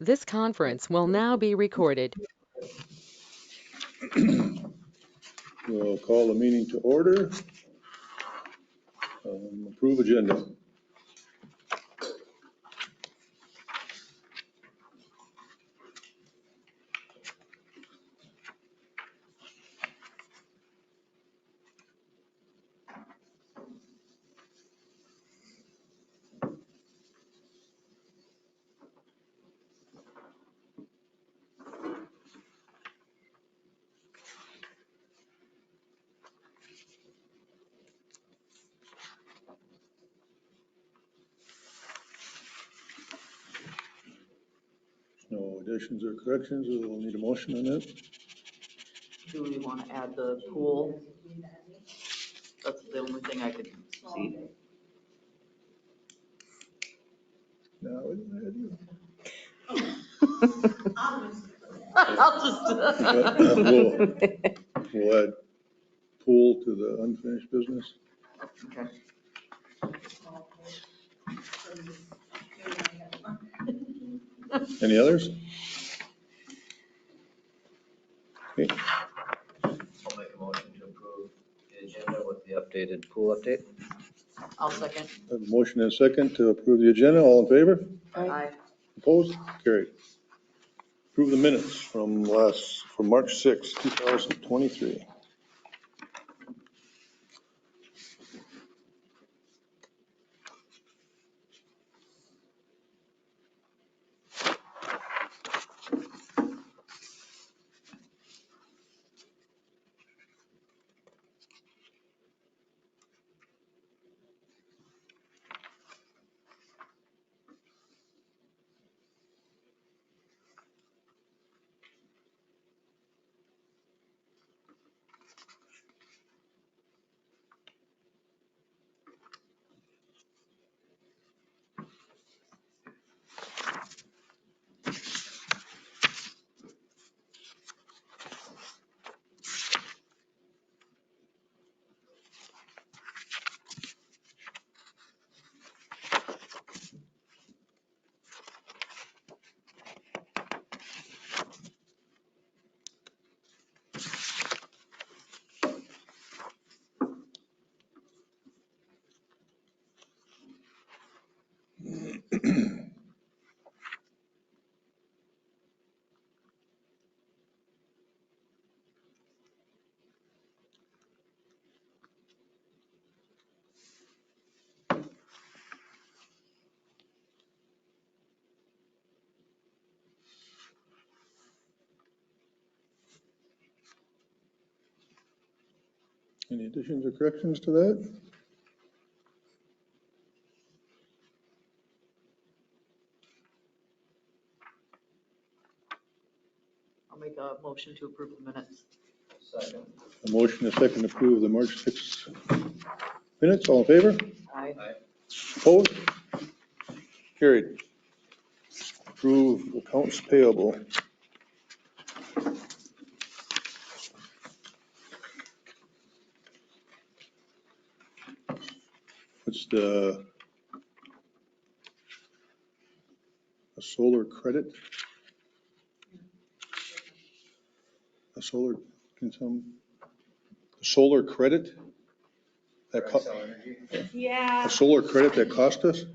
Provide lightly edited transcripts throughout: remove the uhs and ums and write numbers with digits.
This conference will now be recorded. We'll call the meeting to order. Approve agenda. No additions or corrections. We'll need a motion on that. Do we want to add the pool? That's the only thing I could see. No, what did I do? We'll add pool to the unfinished business. Okay. Any others? Okay. I'll make a motion to approve the agenda with the updated pool update. I'll second. I have a motion and a second to approve the agenda. All in favor? Aye. Opposed? Carried. Approve the minutes from March 6, 2023. Any additions or corrections to that? I'll make a motion to approve the minutes. Second. A motion and a second to approve the March 6 minutes. All in favor? Aye. Opposed? Carried. Approve accounts payable. What's a solar credit? A solar credit? That Excel Energy. Yeah, a solar credit that cost us?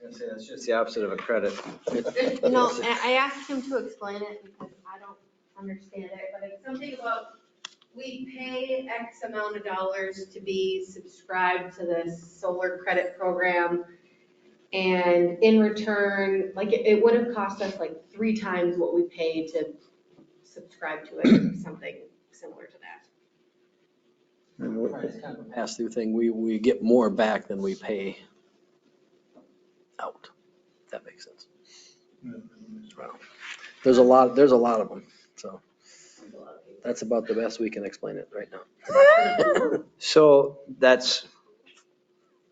I was gonna say, that's just the opposite of a credit. no, I asked him to explain it because I don't understand it, but it's something about we pay X amount of dollars to be subscribed to this solar credit program. And in return, like it would have cost us like 3 times what we pay to subscribe to it, or something similar to that. And what- It's kind of a pass-through thing. We get more back than we pay out. If that makes sense. Well, there's a lot of them, so that's about the best we can explain it right now. So that's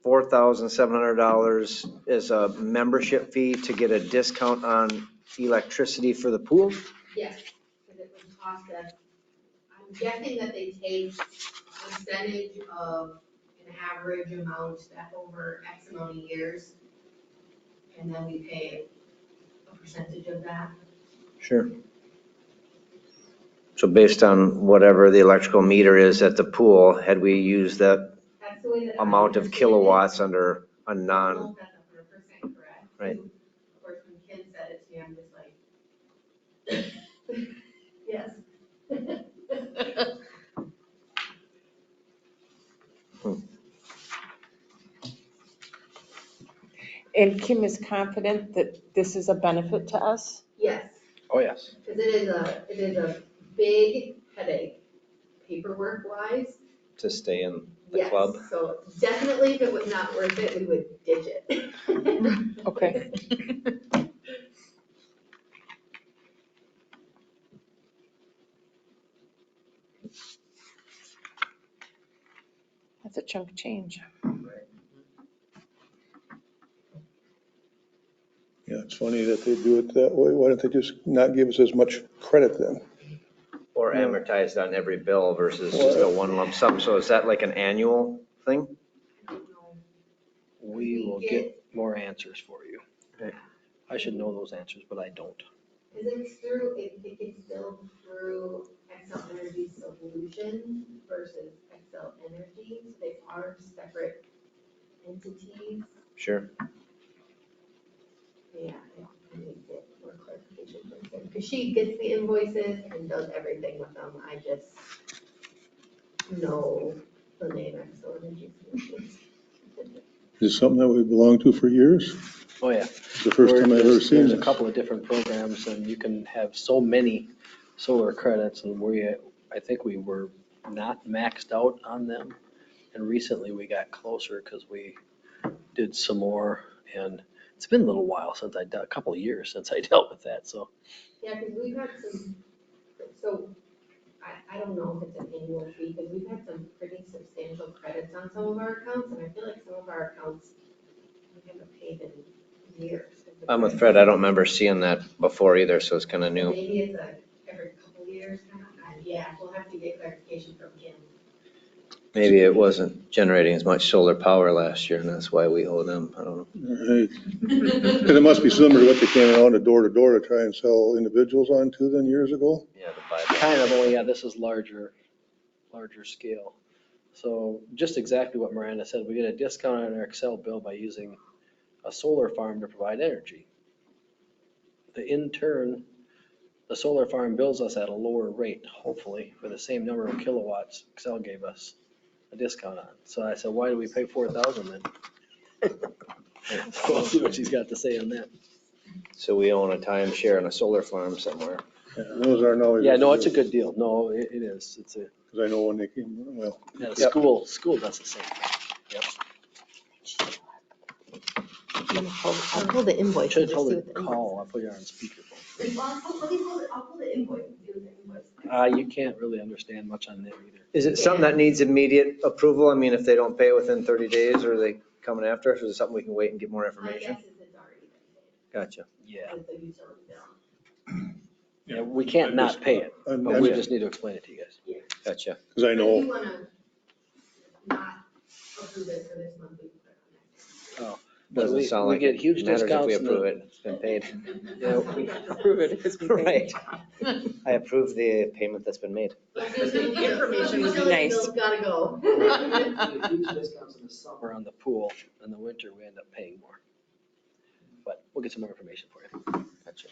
$4,700 is a membership fee to get a discount on electricity for the pool? Yes, because it would cost us, I'm guessing that they take a percentage of an average amount that over X amount of years. And then we pay a percentage of that. Sure. So based on whatever the electrical meter is at the pool, had we used that That's the way that I amount of understand it. kilowatts under a I don't non, know if that's 100% correct. Right. Of course, when Ken said it to me, I'm just like, yes. And Kim is confident that this is a benefit to us? Yes, Oh, yes. because it is a big headache, paperwork wise. to stay in the Yes, club? so definitely if it was not worth it, we would ditch it. Okay. That's a chunk of change. Yeah, it's funny that they do it that way. Why don't they just not give us as much credit then? Or amortized on every bill versus just a one lump sum? So is that like an annual thing? We will get more answers for you. Okay. I should know those answers, but I don't. Because it's through, it gets billed through Excel Energy Solutions versus Excel Energy, so they are separate entities. Sure. Yeah, I need to get more clarification from Kim, because she gets the invoices and does everything with them, I just know the name Excel Energy Solutions. Is it something that we belong to for years? Oh, yeah. It's the first time I've ever seen There's this. a couple of different programs and you can have so many solar credits and I think we were not maxed out on them. And recently we got closer because we did some more and it's been a little while since a couple of years since I dealt with that, so. Yeah, because we've had some, so I don't know if it's an annual fee, because we've had some pretty substantial credits on some of our accounts, and I feel like some of our accounts we haven't paid in years. I'm with Fred. I don't remember seeing that before either, so it's kind of new. Maybe it's every couple years, kind of, yeah, we'll have to get clarification from Kim. Maybe it wasn't generating as much solar power last year and that's why we owe them. I don't know. Right. Because it must be similar to what they came around to door to try and sell individuals onto than years ago. Yeah, the buyback. Kind of, only, yeah, this is larger scale. So just exactly what Miranda said, we get a discount on our Excel bill by using a solar farm to provide energy. In turn, the solar farm bills us at a lower rate, hopefully, for the same number of kilowatts Excel gave us a discount on. So I said, why do we pay 4,000 then? We'll see what she's got to say on that. So we own a timeshare on a solar farm somewhere. Yeah, those aren't always. Yeah, no, it's a good deal. No, it is. It's a, Because I know when they came, well, yeah, Yep. school does the same thing. I'll pull the invoice. Should have told her to call. I'll put you on speakerphone. I'll pull the invoice and see what the invoice. You can't really understand much on that either. Is it something that needs immediate approval? I mean, if they don't pay within 30 days, or are they coming after us? Or is it something we can wait and get more My information? guess is it's already been Gotcha. Yeah, paid with the utility bill. yeah, we can't not pay it, but we just need to explain it to you guys. Gotcha. because I If you know, want to not approve it for this month, we can put it on next. Oh, but Doesn't we sound like get it huge matters if discounts. we in the- approve it. It's been paid. Yeah, we approve it. It's been paid. Right. I approve the payment that's been made. Information would be nice. Bill's gotta go. We get huge discounts in the summer on the pool. In the winter, we end up paying more. But we'll get some more information for you. Gotcha.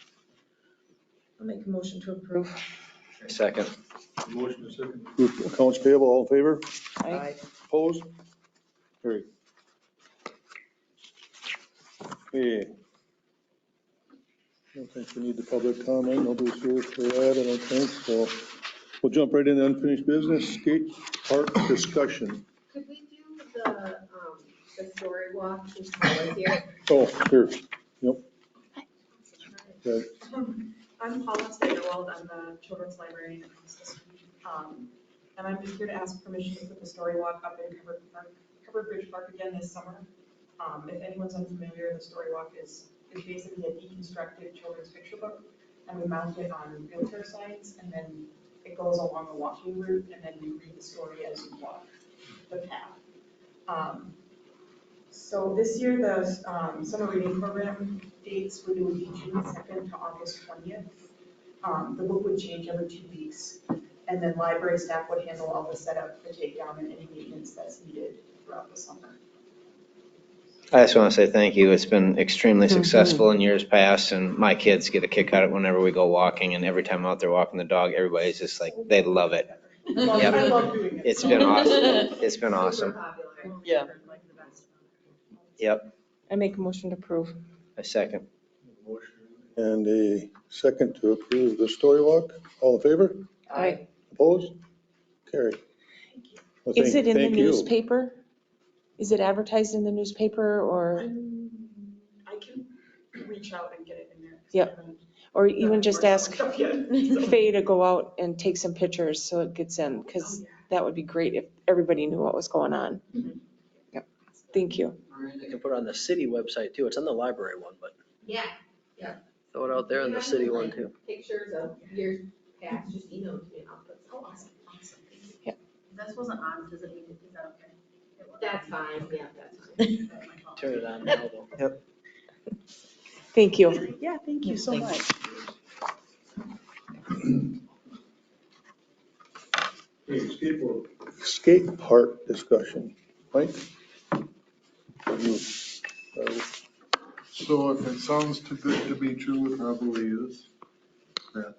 I'll make a motion to approve. Second. motion is second. Approve accounts payable, all in favor? Aye. Opposed? Carried. Okay. I don't think we need the public comment. Nobody's here for that, I don't think. So we'll jump right into unfinished business, skate park discussion. Could we do the story walk since Paul is here? Oh, sure. Yep. Okay. I'm Paula Steigerwald, I'm the children's librarian across the street. And I'm just here to ask permission to put the story walk up in Covered Bridge Park again this summer. If anyone's unfamiliar, the story walk is basically a deconstructed children's picture book. And we mount it on wheelchair signs, and then it goes along a walking route, and then you read the story as you walk the path. So this year, the summer reading program dates would be June 2nd to August 20th. The book would change every 2 weeks. And then library staff would handle all the setup, the takedown, and any maintenance that's needed throughout the summer. I just want to say thank you. It's been extremely successful in years past, and my kids get a kick out of it whenever we go walking, and every time I'm out there walking the dog, everybody's just like, they love it. Yep. I love doing it. It's been awesome. It's been awesome. Yeah. Yep, I make a motion to approve. a second. And a second to approve the story walk. All in favor? Aye. Opposed? Carried. Well, Is it in the thank you. newspaper? Is it advertised in the newspaper or, I can reach out and get it in there. Yep. or even just ask Yeah. Faye to go out and take some pictures so it gets in? Because that would be great if everybody knew what was going on. Yep. Thank you. You can put it on the city website too. It's on the library one, but Yeah. throw it out there on the city one too. Pictures of years past, just email it to me and I'll put. Oh, awesome. Yeah. This wasn't on, does it need to, is that okay? That's fine, yeah, that's fine. Turn it on now though. Thank you. Yeah, thank you so much. Skate park discussion. Mike? You, So if it sounds too good to be true, it probably is. That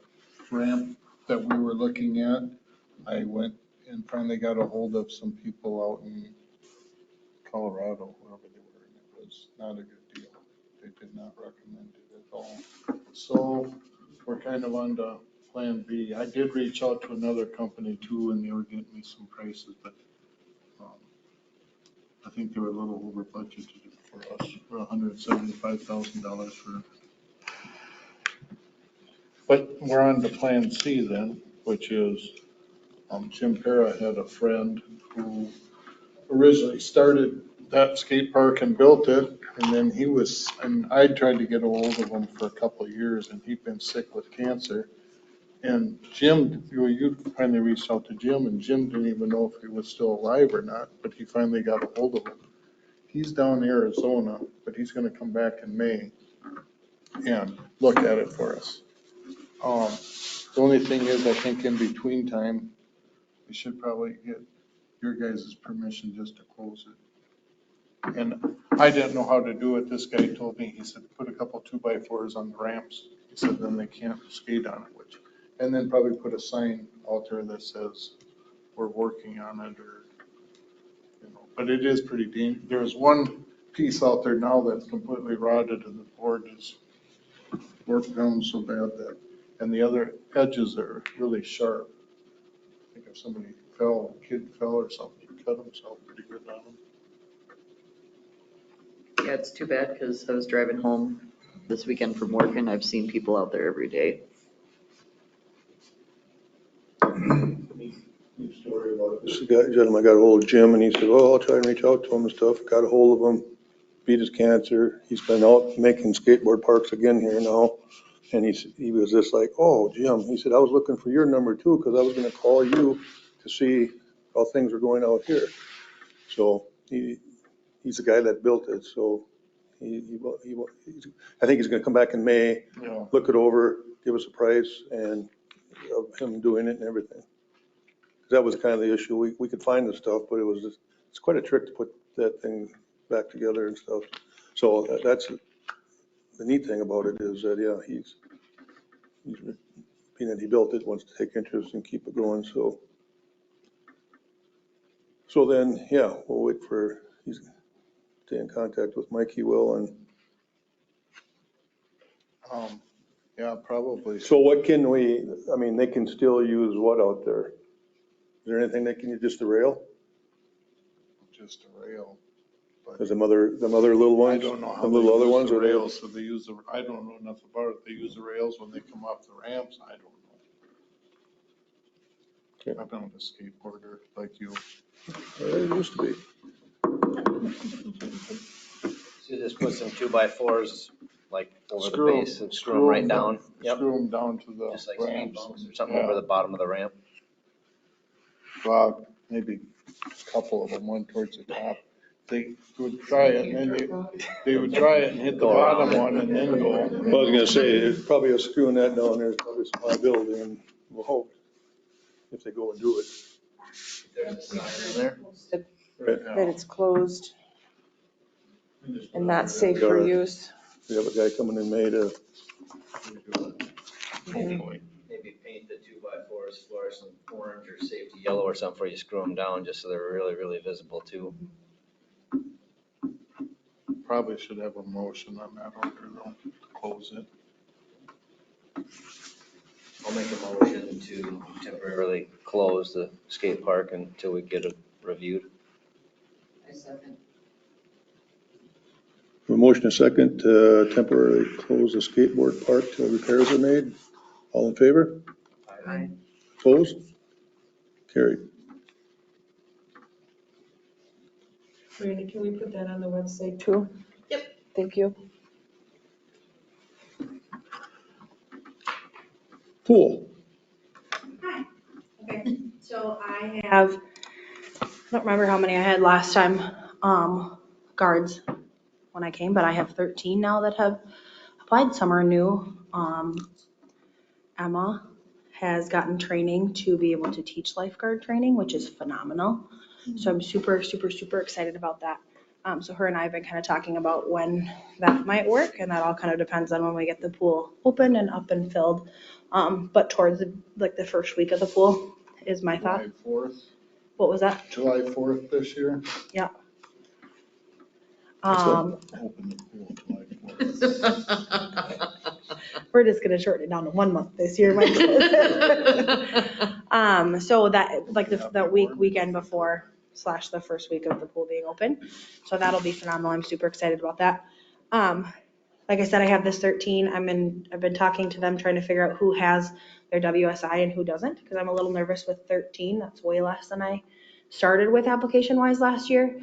ramp that we were looking at, I went and finally got a hold of some people out in Colorado, wherever they were, and it was not a good deal. They did not recommend it at all. So we're kind of on to plan B. I did reach out to another company too, and they were getting me some prices, but I think they were a little over budgeted for us, for $175,000 for. But we're on to plan C then, which is, Jim Para had a friend who originally started that skate park and built it. And then and I tried to get a hold of him for a couple of years and he'd been sick with cancer. And Jim, you finally reached out to Jim and Jim didn't even know if he was still alive or not, but he finally got a hold of him. He's down in Arizona, but he's gonna come back in May and look at it for us. The only thing is, I think in between time, we should probably get your guys' permission just to close it. And I didn't know how to do it. This guy told me, he said, put a couple 2x4s on the ramps. He said, then they can't skate on it, and then probably put a sign out there that says, we're working on it, or, but it is pretty dangerous. There's one piece out there now that's completely rotted and the board is worked down so bad that, and the other edges are really sharp. I think if somebody fell, a kid fell or something, he cut himself pretty good on them. Yeah, it's too bad because I was driving home this weekend from work and I've seen people out there every day. This gentleman got a hold of Jim and he said, well, I'll try and reach out to him and stuff. Got a hold of him, beat his cancer. He's been out making skateboard parks again here now. And he was just like, oh, Jim, he said, I was looking for your number too, because I was going to call you to see how things are going out here. So he's the guy that built it. So I think he's going to come back in May, Yeah. look it over, give us a price and of him doing it and everything. That was kind of the issue. We could find the stuff, but it's quite a trick to put that thing back together and stuff. So that's the neat thing about it is that, yeah, he's being that he built it, wants to take interest and keep it going. So then, yeah, we'll wait for, he's stay in contact with Mike, he will. And Yeah, probably. so what can they can still use what out there? Is there anything they can use, just the rail? Just a rail. There's them other little ones? I don't know how The they little other use ones, the or they? rails, so they use I don't know enough about it. They use the rails when they come off the ramps. I don't know. Okay. I'm not a skateboarder like you. It used to be. So just put some 2x4s like over the Screw 'em- base and screw them right down. Yep. Screw them down to the Just like speed ramps. bumps or something over the bottom of the ramp. Well, maybe a couple of them, one towards the top. they would try it and then they would try it and hit the bottom one and then go. I was gonna say, it's probably a screwing that down, there's probably some liability, and we'll hope if they go and do it. There's a sign in there. Right. That it's closed and not safe for use. We have a guy coming in May to, Maybe paint the 2x4s fluorescent orange or safety yellow or something before you screw them down, just so they're really, really visible too. Probably should have a motion on that order though, to close it. I'll make a motion to temporarily close the skate park until we get it reviewed. a motion and second to temporarily close the skateboard park till repairs are made. All in favor? Aye. Opposed? Carried. Randy, can we put that on the website too? Yep. Thank you. Pool. Okay, so I have, I don't remember how many I had last time, guards when I came, but I have 13 now that have applied. Some are new. Emma has gotten training to be able to teach lifeguard training, which is phenomenal. So I'm super, super, super excited about that. So her and I have been kind of talking about when that might work, and that all kind of depends on when we get the pool open and up and filled. But towards the first week of the pool is my thought. July 4th, What was that? July 4th this year. Yeah. Open the pool July 4th. We're just gonna shorten it down to 1 month this year, Mike. So that, like, that weekend before / the first week of the pool being open. So that'll be phenomenal. I'm super excited about that. Like I said, I have this 13. I've been talking to them, trying to figure out who has their WSI and who doesn't, because I'm a little nervous with 13. That's way less than I started with application-wise last year.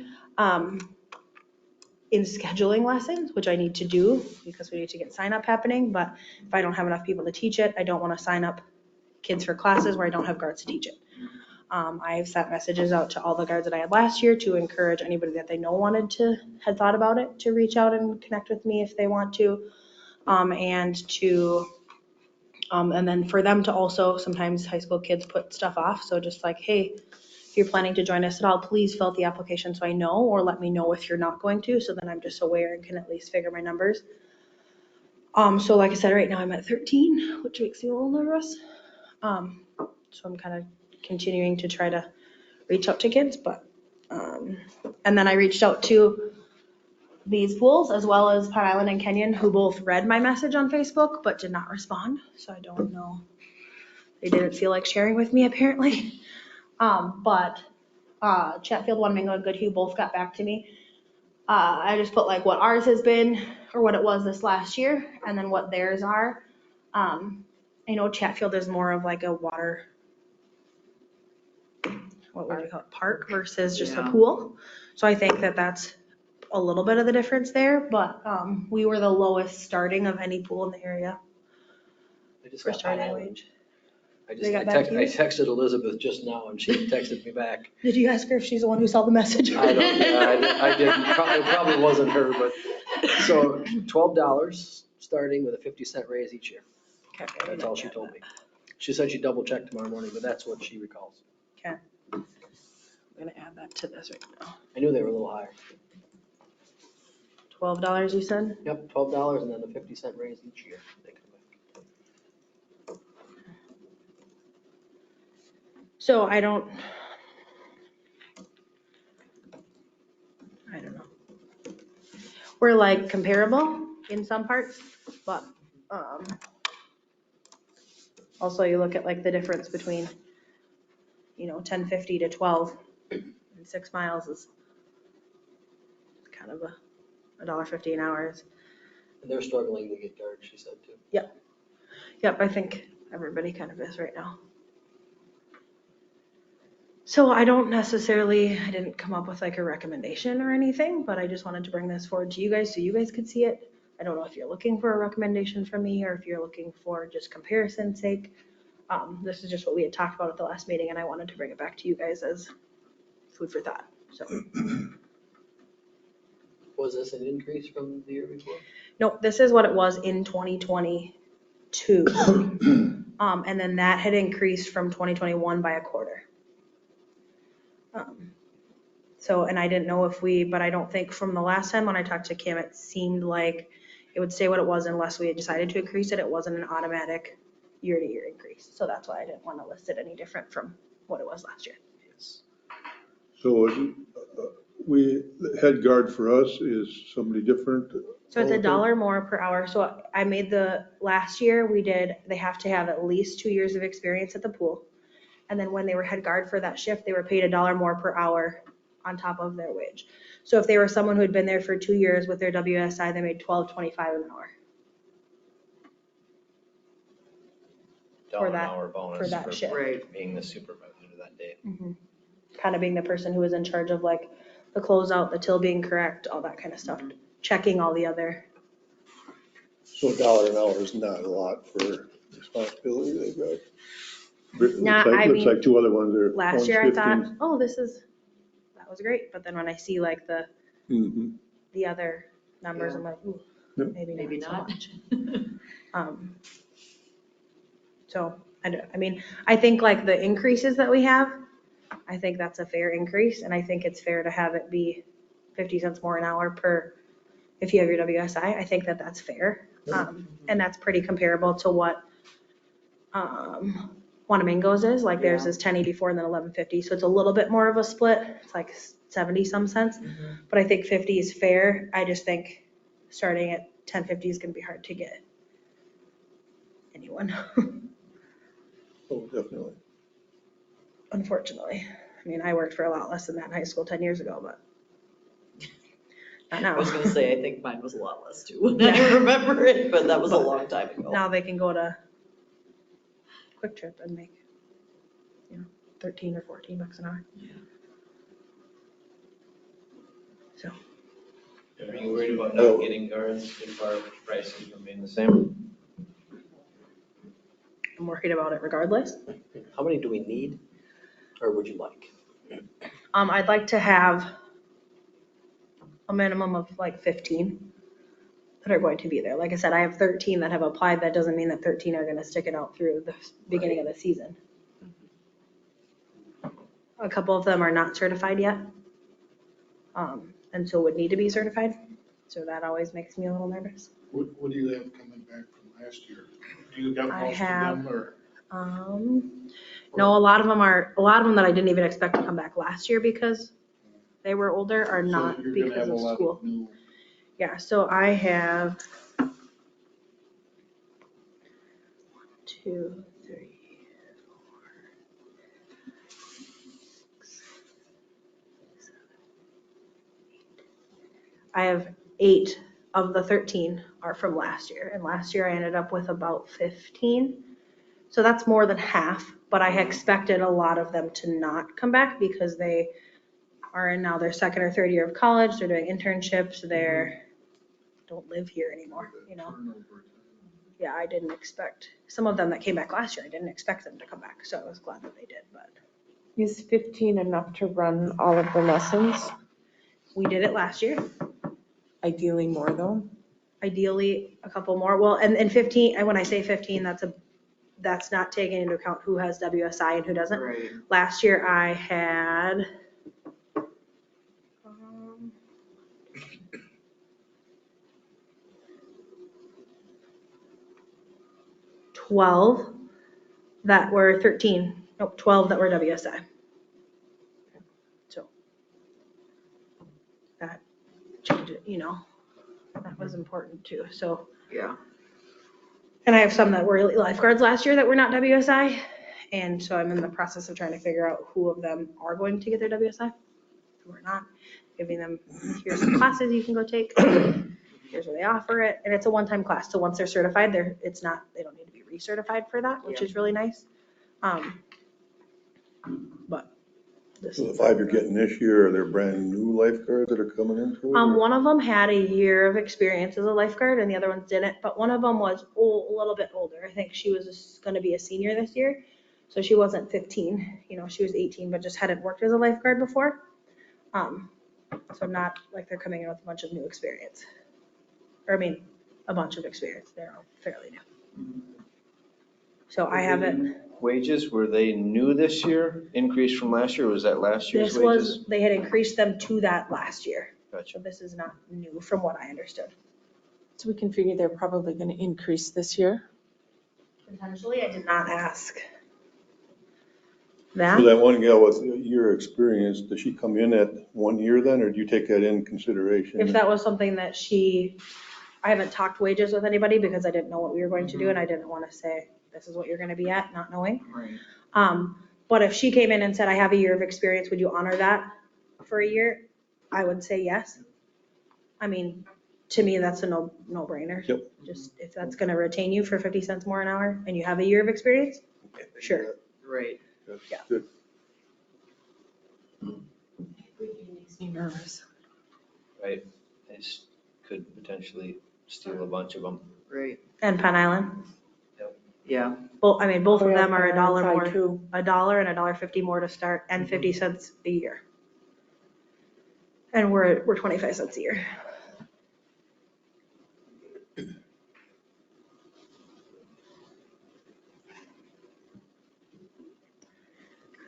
In scheduling lessons, which I need to do because we need to get sign up happening, but if I don't have enough people to teach it, I don't want to sign up kids for classes where I don't have guards to teach it. I have sent messages out to all the guards that I had last year to encourage anybody that they know had thought about it to reach out and connect with me if they want to. And then for them to also, sometimes high school kids put stuff off. So just like, hey, if you're planning to join us at all, please fill out the application so I know, or let me know if you're not going to, so then I'm just aware and can at least figure my numbers. So like I said, right now I'm at 13, which makes me a little nervous. So I'm kind of continuing to try to reach out to kids, but, and then I reached out to these pools as well as Pine Island and Kenyon, who both read my message on Facebook, but did not respond. So I don't know. They didn't feel like sharing with me apparently. But Chatfield, Wanamingo, and Goodhue both got back to me. I just put like what ours has been or what it was this last year and then what theirs are. I know Chatfield is more of like a water, what would you call it, park versus just a pool. So I think that that's a little bit of the difference there, but we were the lowest starting of any pool in the area for starting wage. I They got back to you? I texted Elizabeth just now and she texted me back. Did you ask her if she's the one who saw the message? I don't, yeah, I didn't. It probably wasn't her, but, so $12 starting with a 50-cent raise each year. Okay. That's all she told me. She said she'd double check tomorrow morning, but that's what she recalls. Okay. I'm gonna add that to this right now. I knew they were a little higher. $12 you said? Yep, $12 and then the 50-cent raise each year. They come back. So I don't know. We're like comparable in some parts, but also you look at like the difference between, 10.50 to 12 and 6 miles is kind of $1.50 an hour. And they're struggling to get guards, she said too. Yep, I think everybody kind of is right now. So I didn't come up with like a recommendation or anything, but I just wanted to bring this forward to you guys so you guys could see it. I don't know if you're looking for a recommendation from me or if you're looking for just comparison's sake. This is just what we had talked about at the last meeting and I wanted to bring it back to you guys as food for thought, so. Was this an increase from the year before? No, this is what it was in 2022. And then that had increased from 2021 by a quarter. So, and I didn't know if but I don't think from the last time when I talked to Kim, it seemed like it would stay what it was unless we had decided to increase it. It wasn't an automatic year-to-year increase. So that's why I didn't want to list it any different from what it was last year. So we, the head guard for us is somebody different? So it's $1 more per hour. So I made last year they have to have at least 2 years of experience at the pool. And then when they were head guard for that shift, they were paid $1 more per hour on top of their wage. So if they were someone who had been there for 2 years with their WSI, they made $12.25 an hour. $1 an that- hour bonus for that shift. Right. being the supervisor that day. Kind of being the person who was in charge of like the closeout, the till being correct, all that kind of stuff, checking all the other. So $1 an hour is not a lot for responsibility they've got. Nah, Looks like two other ones there. Last One's year I thought, 15. oh, that was great. But then when I see like Mhm. the other numbers, Yeah. I'm like, ooh, Yep. Maybe not so not. much. So I mean, I think like the increases that we have, I think that's a fair increase. And I think it's fair to have it be 50 cents more an hour if you have your WSI. I think that's fair. And that's pretty comparable to what Wanamingo's is. Like theirs Yeah. is 1084 and then 1150. So it's a little bit more of a split. It's like 70 some cents. But I think 50 is fair. I just think starting at 1050 is going to be hard to get anyone. Oh, definitely. Unfortunately. I mean, I worked for a lot less than that in high school 10 years ago, but not I was now. gonna say, I think mine was a lot less too, when I remember it, but that was a But long time ago. Now they can go to Quick Trip and make, 13 or 14 bucks an hour. So, Are you worried about Oh. not getting guards if our prices remain the same? I'm worried about it regardless. How many do we need, or would you like? I'd like to have a minimum of like 15 that are going to be there. Like I said, I have 13 that have applied. That doesn't mean that 13 are going to stick it out through the beginning of the season. A couple of them are not certified yet. And so would need to be certified. So that always makes me a little nervous. What do you have coming back from last year? Do you got I most of have- them or? No, a lot of them that I didn't even expect to come back last year because they were older are So not you're gonna because have a of lot school. new. Yeah, so I have 1, 2, 3, 4, 6, 7, 8. I have 8 of the 13 are from last year. And last year I ended up with about 15. So that's more than half, but I expected a lot of them to not come back because they are in now their second or third year of college. They're doing internships. Don't live here anymore, Turnover. Yeah, I didn't expect, some of them that came back last year, I didn't expect them to come back. So I was glad that they did, but Is 15 enough to run all of the lessons? we did it last year. Ideally more though. Ideally, a couple more. Well, and 15, and when I say 15, that's not taking into account who has WSI and who doesn't. Right. Last year I had 12 that were 12 that were WSI. So that changed it, that was important too. So, Yeah. and I have some that were lifeguards last year that were not WSI. And so I'm in the process of trying to figure out who of them are going to get their WSI, who are not, giving them, here's some classes you can go take. Here's where they offer it. And it's a one-time class. So once they're certified, they don't need to be recertified for that, which is really nice. But this So the is. 5 you're getting this year, are there brand new lifeguards that are coming into it? or- One of them had a year of experience as a lifeguard and the other ones didn't, but one of them was a little bit older. I think she was going to be a senior this year. So she wasn't 15, she was 18, but just hadn't worked as a lifeguard before. So not like they're coming in with a bunch of new experience. Or I mean, a bunch of experience. They're all fairly new. So I haven't, Wages, were they new this year, increased from last year, or was that last year's this wages? was, they had increased them to that last year. Gotcha. So this is not new from what I understood. So we can figure they're probably going to increase this year. Potentially, I did not ask So that. that one gal with your experience, does she come in at 1 year then, or do you take that in consideration? If that was something that I haven't talked wages with anybody because I didn't know what we were going to do and I didn't want to say, this is what you're going to be at, not knowing. Right. But if she came in and said, I have a year of experience, would you honor that for a year? I would say yes. I mean, to me, that's a no-brainer. Yep. Just if that's going to retain you for 50 cents more an hour and you have a year of experience, sure. Right. Yeah. Good. Makes me nervous. Right, they could potentially steal a bunch of them. Right. And Penn Island. Yeah. Well, I mean, both Oh, of yeah, them are Penn $1 Island's high more, too. $1 and $1.50 more to start and 50 cents a year. And we're 25 cents a year.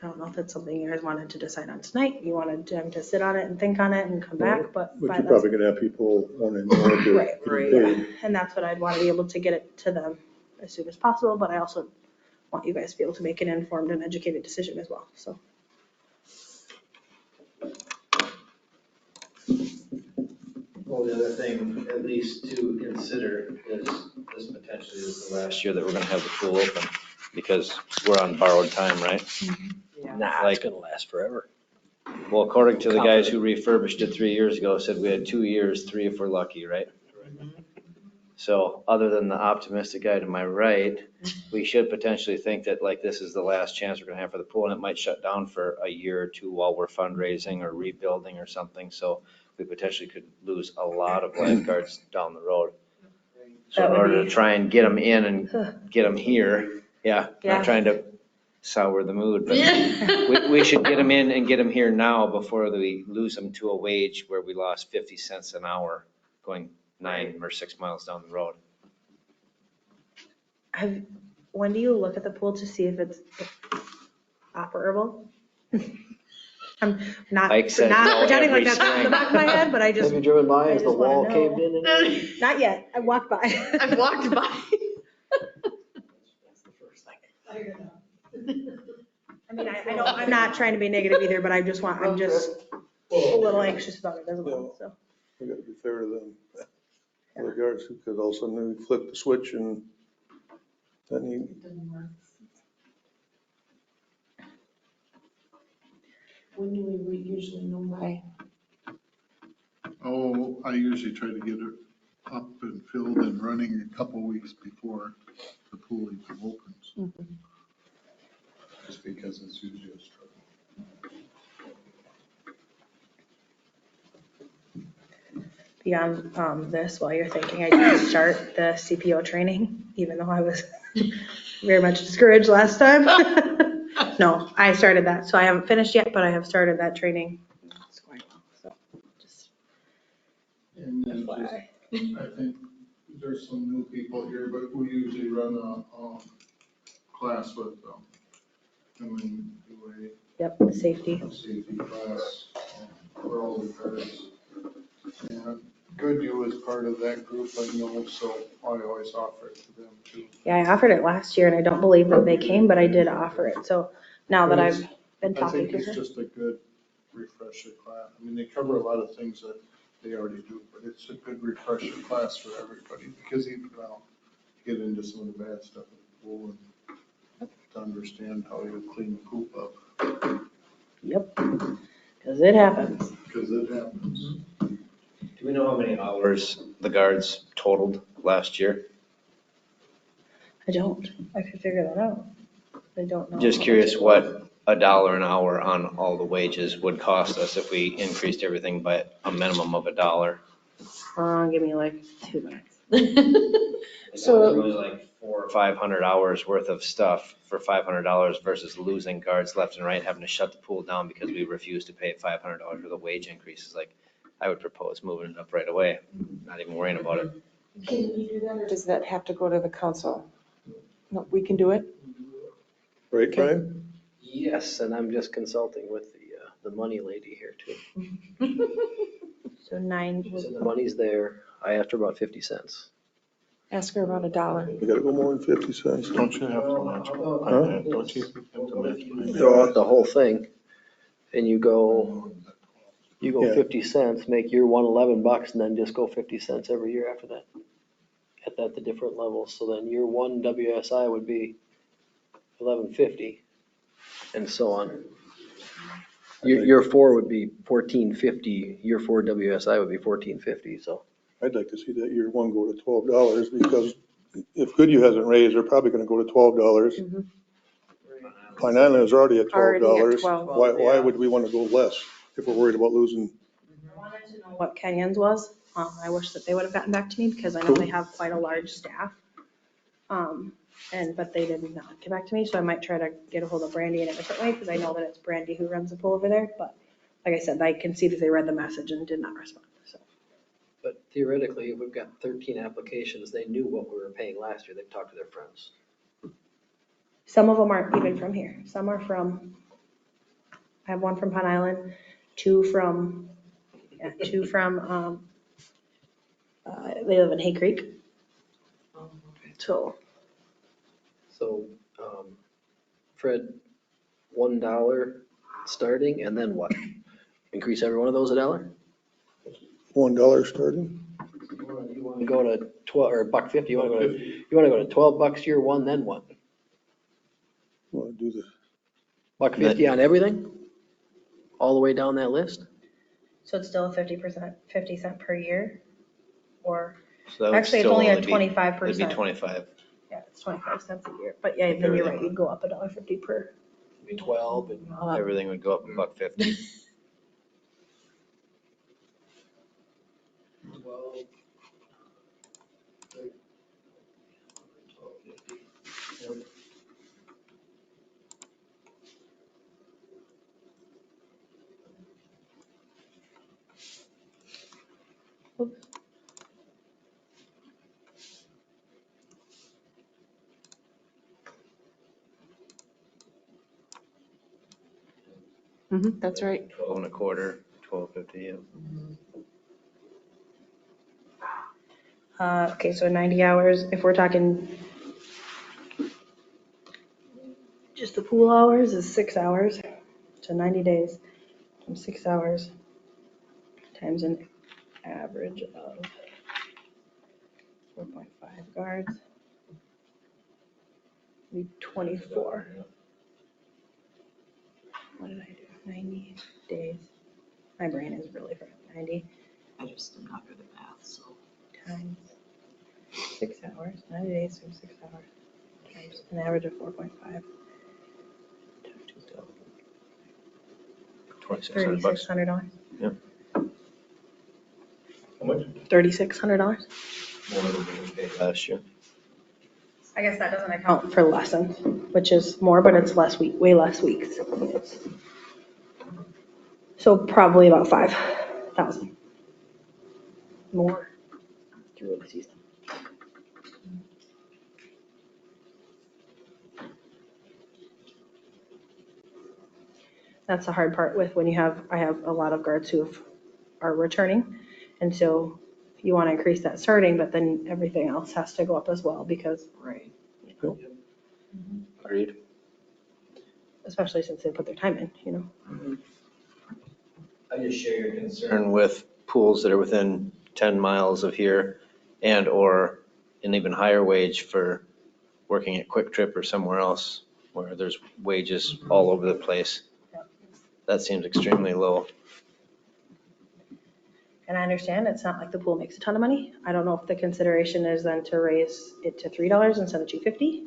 I don't know if that's something you guys wanted to decide on tonight. You wanted them to sit on it and think on it and come back, but. But but you're that's- probably gonna have people wanting more to Right, to right. be paid. And that's what I'd want to be able to get it to them as soon as possible, but I also want you guys to be able to make an informed and educated decision as well, so. Well, the other thing, at least to consider, is this potentially is the last year that we're gonna have the pool open, because we're on borrowed time, right? Yeah. Nah, Like- it's gonna last forever. Well, according to the guys who refurbished it 3 years ago, said we had 2 years, 3 if we're lucky, right? So other than the optimistic guy to my right, we should potentially think that like this is the last chance we're gonna have for the pool, and it might shut down for a year or two while we're fundraising or rebuilding or something, so we potentially could lose a lot of lifeguards down the road. So That in would order to be- try and get them in and get them here, Yeah. not trying to sour the mood, but we should get them in and get them here now before we lose them to a wage where we lost 50 cents an hour going 9 or 6 miles down the road. When do you look at the pool to see if it's operable? I'm not Mike says no pretending like every that's not in the spring. back of my head, but I just, Have you driven by I as the just wanna wall know. caved in and everything? not yet. I walked by. I've walked by. That's the first thing. I mean, I don't, I'm not trying to be negative either, but I'm just a little anxious about it as well, so. We gotta be fair to them. Other guards, because all of a sudden we flip the switch and then you, When do we usually know by? Oh, I usually try to get it up and filled and running a couple weeks before the pool even opens. Just because it's usually a struggle. Beyond this, while you're thinking, I did start the CPO training, even though I was very much discouraged last time. No, I started that, so I haven't finished yet, but I have started that training. It's going well, so just And then just, FYI. I think there's some new people here, but we usually run a class with them. And then do Yep, safety. a safety class for all the guards. And Goodyear was part of that group, I know, so I always offer it to them too. Yeah, I offered it last year and I don't believe that they came, but I did offer it. So now that I've been I talking think to it's her. just a good refresher class. I mean, they cover a lot of things that they already do, but it's a good refresher class for everybody because you, well, get into some of the bad stuff in the pool and to understand how you clean the poop up, Yep, because it happens. because it happens. Do we know how many hours the guards totaled last year? I don't. I could figure that out. I don't know. Just curious what $1 an hour on all the wages would cost us if we increased everything by a minimum of $1. Give me like 2 minutes. So- It's really like 400 or 500 hours worth of stuff for $500 versus losing guards left and right, having to shut the pool down because we refused to pay $500 for the wage increases. Like, I would propose moving it up right away, not even worrying about it. Can we do that, or does that have to go to the council? No, we can do it? Right, Brian? Yes, and I'm just consulting with the money lady here too. So 9, So the money's there. I asked her about 50 cents. Ask her about $1. We gotta go more than 50 cents. Don't you have to match? Don't you have to match? The whole thing. And you go Yeah. 50 cents, make year one $11, and then just go 50 cents every year after that. At the different levels. So then year one WSI would be $11.50 and so on. Year four would be $14.50. Year four WSI would be $14.50. So I'd like to see that year one go to $12 because if Goodhue hasn't raised, they're probably gonna go to $12. Pine Island is already at Already at $12. 12. Why would we wanna go less if we're worried about losing? I wanted to know what Kenyon's was. I wish that they would have gotten back to me because I know they have quite a large staff. But they did not get back to me, so I might try to get a hold of Brandy in a different way because I know that it's Brandy who runs the pool over there. But like I said, I can see that they read the message and did not respond, so. but theoretically, if we've got 13 applications, they knew what we were paying last year. They've talked to their friends. Some of them aren't even from here. Some are from, I have one from Pine Island, two from, they live in Hay Creek. So, So, Fred, $1 starting and then what? Increase every one of those $1? $1 starting? You want to go to 12 or $1.50? You want to go to $12 year one, then what? Wanna do the, $1.50 on everything? All the way down that list? so it's still a 50%, 50 cent per year? Or, So that would actually, it's still only a be- 25%. It'd be 25. Yeah, it's 25 cents a year. But yeah, then you're right, you'd go up $1.50 per. Be 12 and Everything would go up $1.50. 12. That's right. 12 and a quarter, 12.50, yeah. Okay, so 90 hours, if we're talking just the pool hours is 6 hours, so 90 days, 6 hours times an average of 4.5 guards, be 24. What did I do? 90 days. My brain is really for 90 I just am not good at math, so. times 6 hours, 90 days times 6 hours, times an average of 4.5. $2,600. $3,600. Yep. How much? $3,600. More than we paid last year. I guess that doesn't account for lessons, which is more, but it's way less weeks. So probably about 5,000 more through the season. That's the hard part with when I have a lot of guards who are returning. And so you want to increase that starting, but then everything else has to go up as well because, Right. Agreed. especially since they put their time in, you know. I just share your concern with pools that are within 10 miles of here and or an even higher wage for working at Quick Trip or somewhere else where there's wages all over the place. That seems extremely low. And I understand it's not like the pool makes a ton of money. I don't know if the consideration is then to raise it to $3 instead of $2.50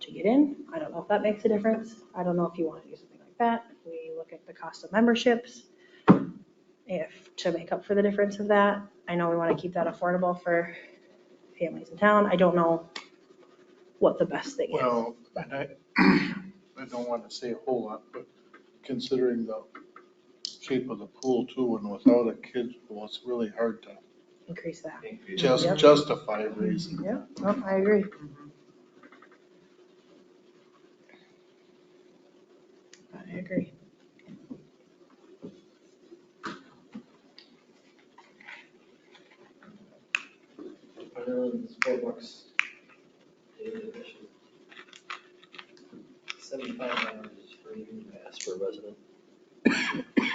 to get in. I don't know if that makes a difference. I don't know if you want to do something like that. We look at the cost of memberships. If to make up for the difference of that, I know we want to keep that affordable for families in town. I don't know what the best thing is. Well, and I don't want to say a whole lot, but considering the shape of the pool too, and without a kid's pool, it's really hard to Increase that. just justify raising. Yeah, no, I agree. I agree. Sport bucks. Daily admission. $75 for year pass per resident.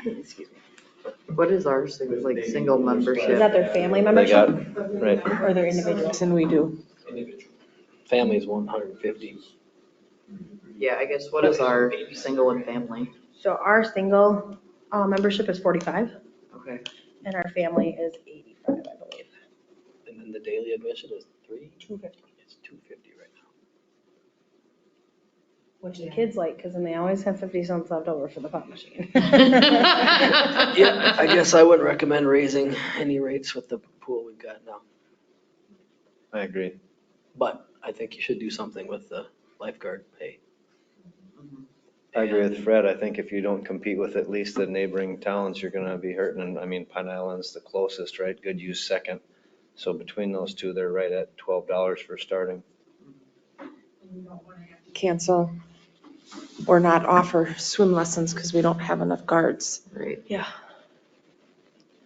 Excuse me. What is ours? It was like single Is membership. that their family They membership got, right, or their individual? And we do. Individual. Family's 150. Yeah, I guess what is our single and family? So our single membership is 45 Okay. and our family is 85, I believe. And then the daily admission is 250. It's 250 right now. Which the kids like, because then they always have 50 cents left over for the pop machine. Yeah, I guess I wouldn't recommend raising any rates with the pool we've got now. I agree. But I think you should do something with the lifeguard pay. I agree with Fred. I think if you don't compete with at least the neighboring towns, you're gonna be hurting. And I mean, Pine Island's the closest, right? Good Use second. So between those two, they're right at $12 for starting. Cancel or not offer swim lessons because we don't have enough guards. Right. Yeah.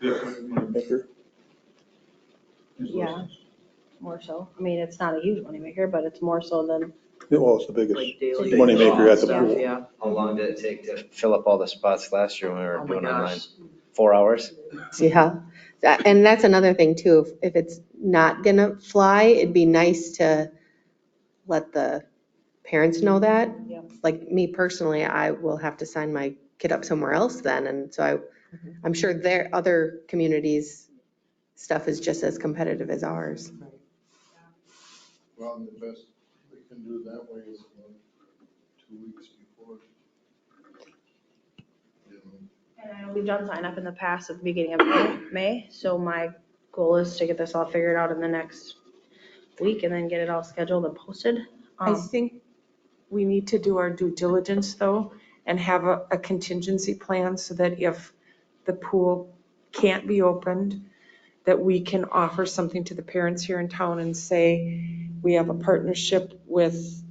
Maker. Yeah, more so. I mean, it's not a huge moneymaker, but it's more so than, Well, it's the biggest Like daily. moneymaker at the stuff, pool. Yeah. How long did it take to fill up all the spots last year when we were Oh my doing online? gosh. 4 hours? Yeah, and that's another thing too, if it's not gonna fly, it'd be nice to let the parents know that. Yeah. Like me personally, I will have to sign my kid up somewhere else then, and so I'm sure their other communities' stuff is just as competitive as ours. Well, the best we can do that way is 2 weeks before. You know. and I know we've done sign up in the past at the beginning of May. So my goal is to get this all figured out in the next week and then get it all scheduled and posted. I think we need to do our due diligence though and have a contingency plan so that if the pool can't be opened, that we can offer something to the parents here in town and say, we have a partnership with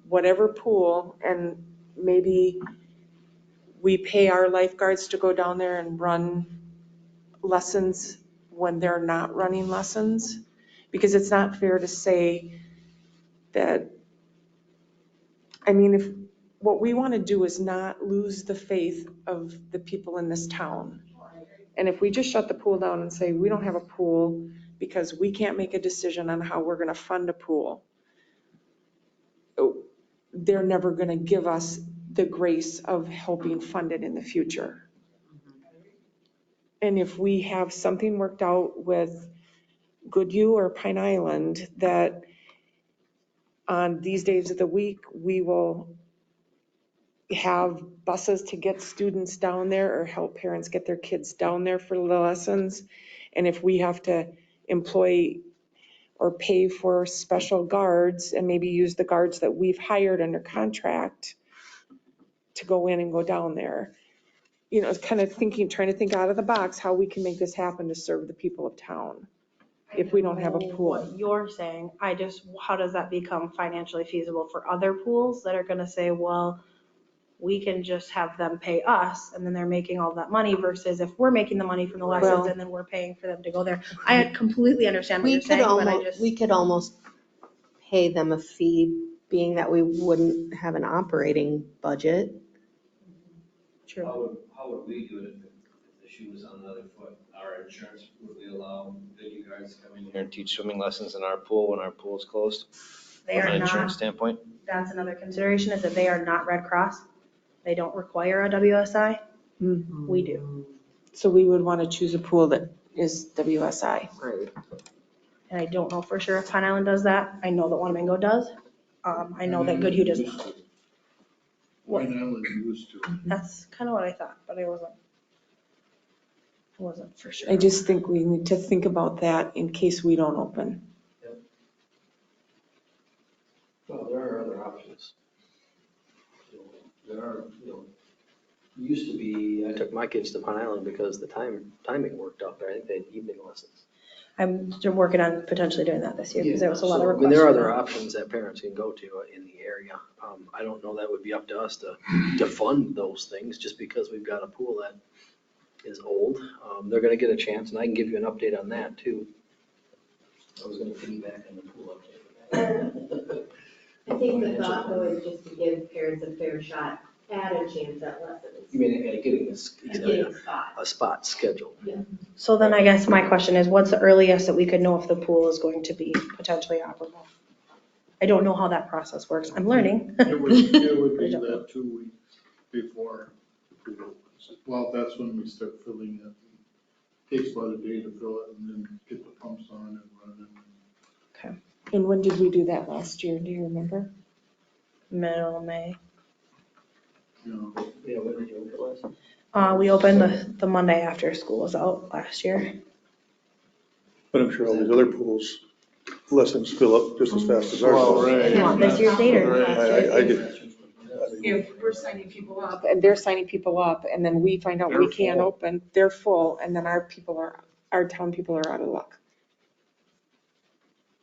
whatever pool and maybe we pay our lifeguards to go down there and run lessons when they're not running lessons. Because it's not fair to say that, I mean, if what we want to do is not lose the faith of the people in this town. And if we just shut the pool down and say, we don't have a pool because we can't make a decision on how we're going to fund a pool, they're never going to give us the grace of helping fund it in the future. And if we have something worked out with Goodhue or Pine Island that on these days of the week, we will have buses to get students down there or help parents get their kids down there for the lessons. And if we have to employ or pay for special guards and maybe use the guards that we've hired under contract to go in and go down there, you know, it's kind of trying to think out of the box how we can make this happen to serve the people of town if we don't have a pool. What you're saying, how does that become financially feasible for other pools that are gonna say, well, we can just have them pay us and then they're making all that money versus if we're making the money from the lessons Well- and then we're paying for them to go there. I completely understand what you're saying, but I just. We could almost pay them a fee, being that we wouldn't have an operating budget. True. How would we do it if the shoe was on the other foot? Our insurance, would we allow video guards to come in here and teach swimming lessons in our pool when our pool's closed? They From are an insurance not, standpoint? that's another consideration is that they are not Red Cross. They don't require a WSI. We do. So we would want to choose a pool that is WSI. Right. And I don't know for sure if Pine Island does that. I know that Wanamingo does. I know that Goodhue does not. Pine Island used to. That's kind of what I thought, but I wasn't for sure. I just think we need to think about that in case we don't open. Well, there are other options. There are, Used to be, I took my kids to Pine Island because the timing worked out there. I think they had evening lessons. I'm still working on potentially doing that this year because there was a lot of So, I requests. mean, there are for other that. options that parents can go to in the area. I don't know that would be up to us to fund those things just because we've got a pool that is old. They're gonna get a chance, and I can give you an update on that too. I was gonna piggyback on the pool update. I think the thought though is just to give parents a fair shot at a chance at lessons. You mean getting Getting spots. a spot scheduled? So then I guess my question is, what's the earliest that we could know if the pool is going to be potentially operable? I don't know how that process works. I'm learning. It would be that 2 weeks before the pool opens. Well, that's when we start filling it. Takes about a day to fill it and then get the pumps on and running. And when did we do that last year? Do you remember? Middle of May. You know, Yeah, when did you open last? We opened the Monday after school was out last year. But I'm sure all these other pools, lessons fill up just as fast as ours. Well, right. You want this year's date or Right. last year's I date? did. I mean, If we're signing people up and they're signing people up and then we find out we They're can't full. open, they're full, and then our town people are out of luck.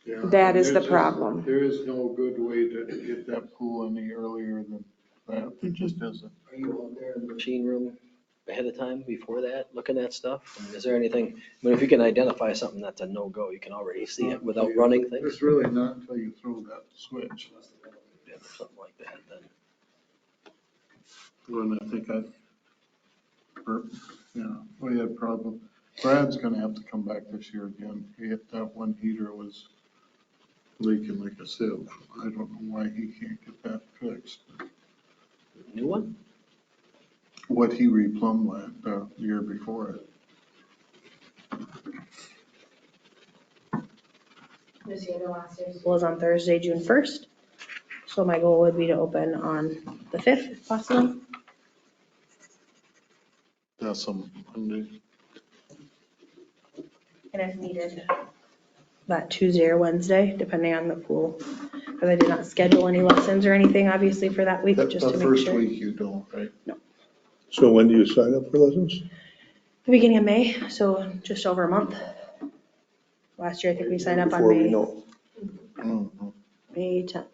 yeah, That is the there's just- problem. There is no good way to get that pool any earlier than that. There just isn't. Are you out there in the machine room ahead of time before that, looking at stuff? I mean, is there anything, I mean, if you can identify something that's a no-go, you can already see it without running things? It's really not until you throw that switch. Yeah, something like that, then. When I think we had a problem. Brad's gonna have to come back this year again. He hit that one heater was leaking like a sieve. I don't know why he can't get that fixed. New one? What he replumbed the year before it. This year, the last day of school is on Thursday, June 1st. So my goal would be to open on the 5th if possible. That's some Monday. And if needed, that Tuesday or Wednesday, depending on the pool. Because I did not schedule any lessons or anything, obviously, for that week, The just to make first sure. week you don't, right? So when do you sign up for lessons? The beginning of May, so just over a month. Last year, I think we signed up on Before we May, know. Mhm. May 10th.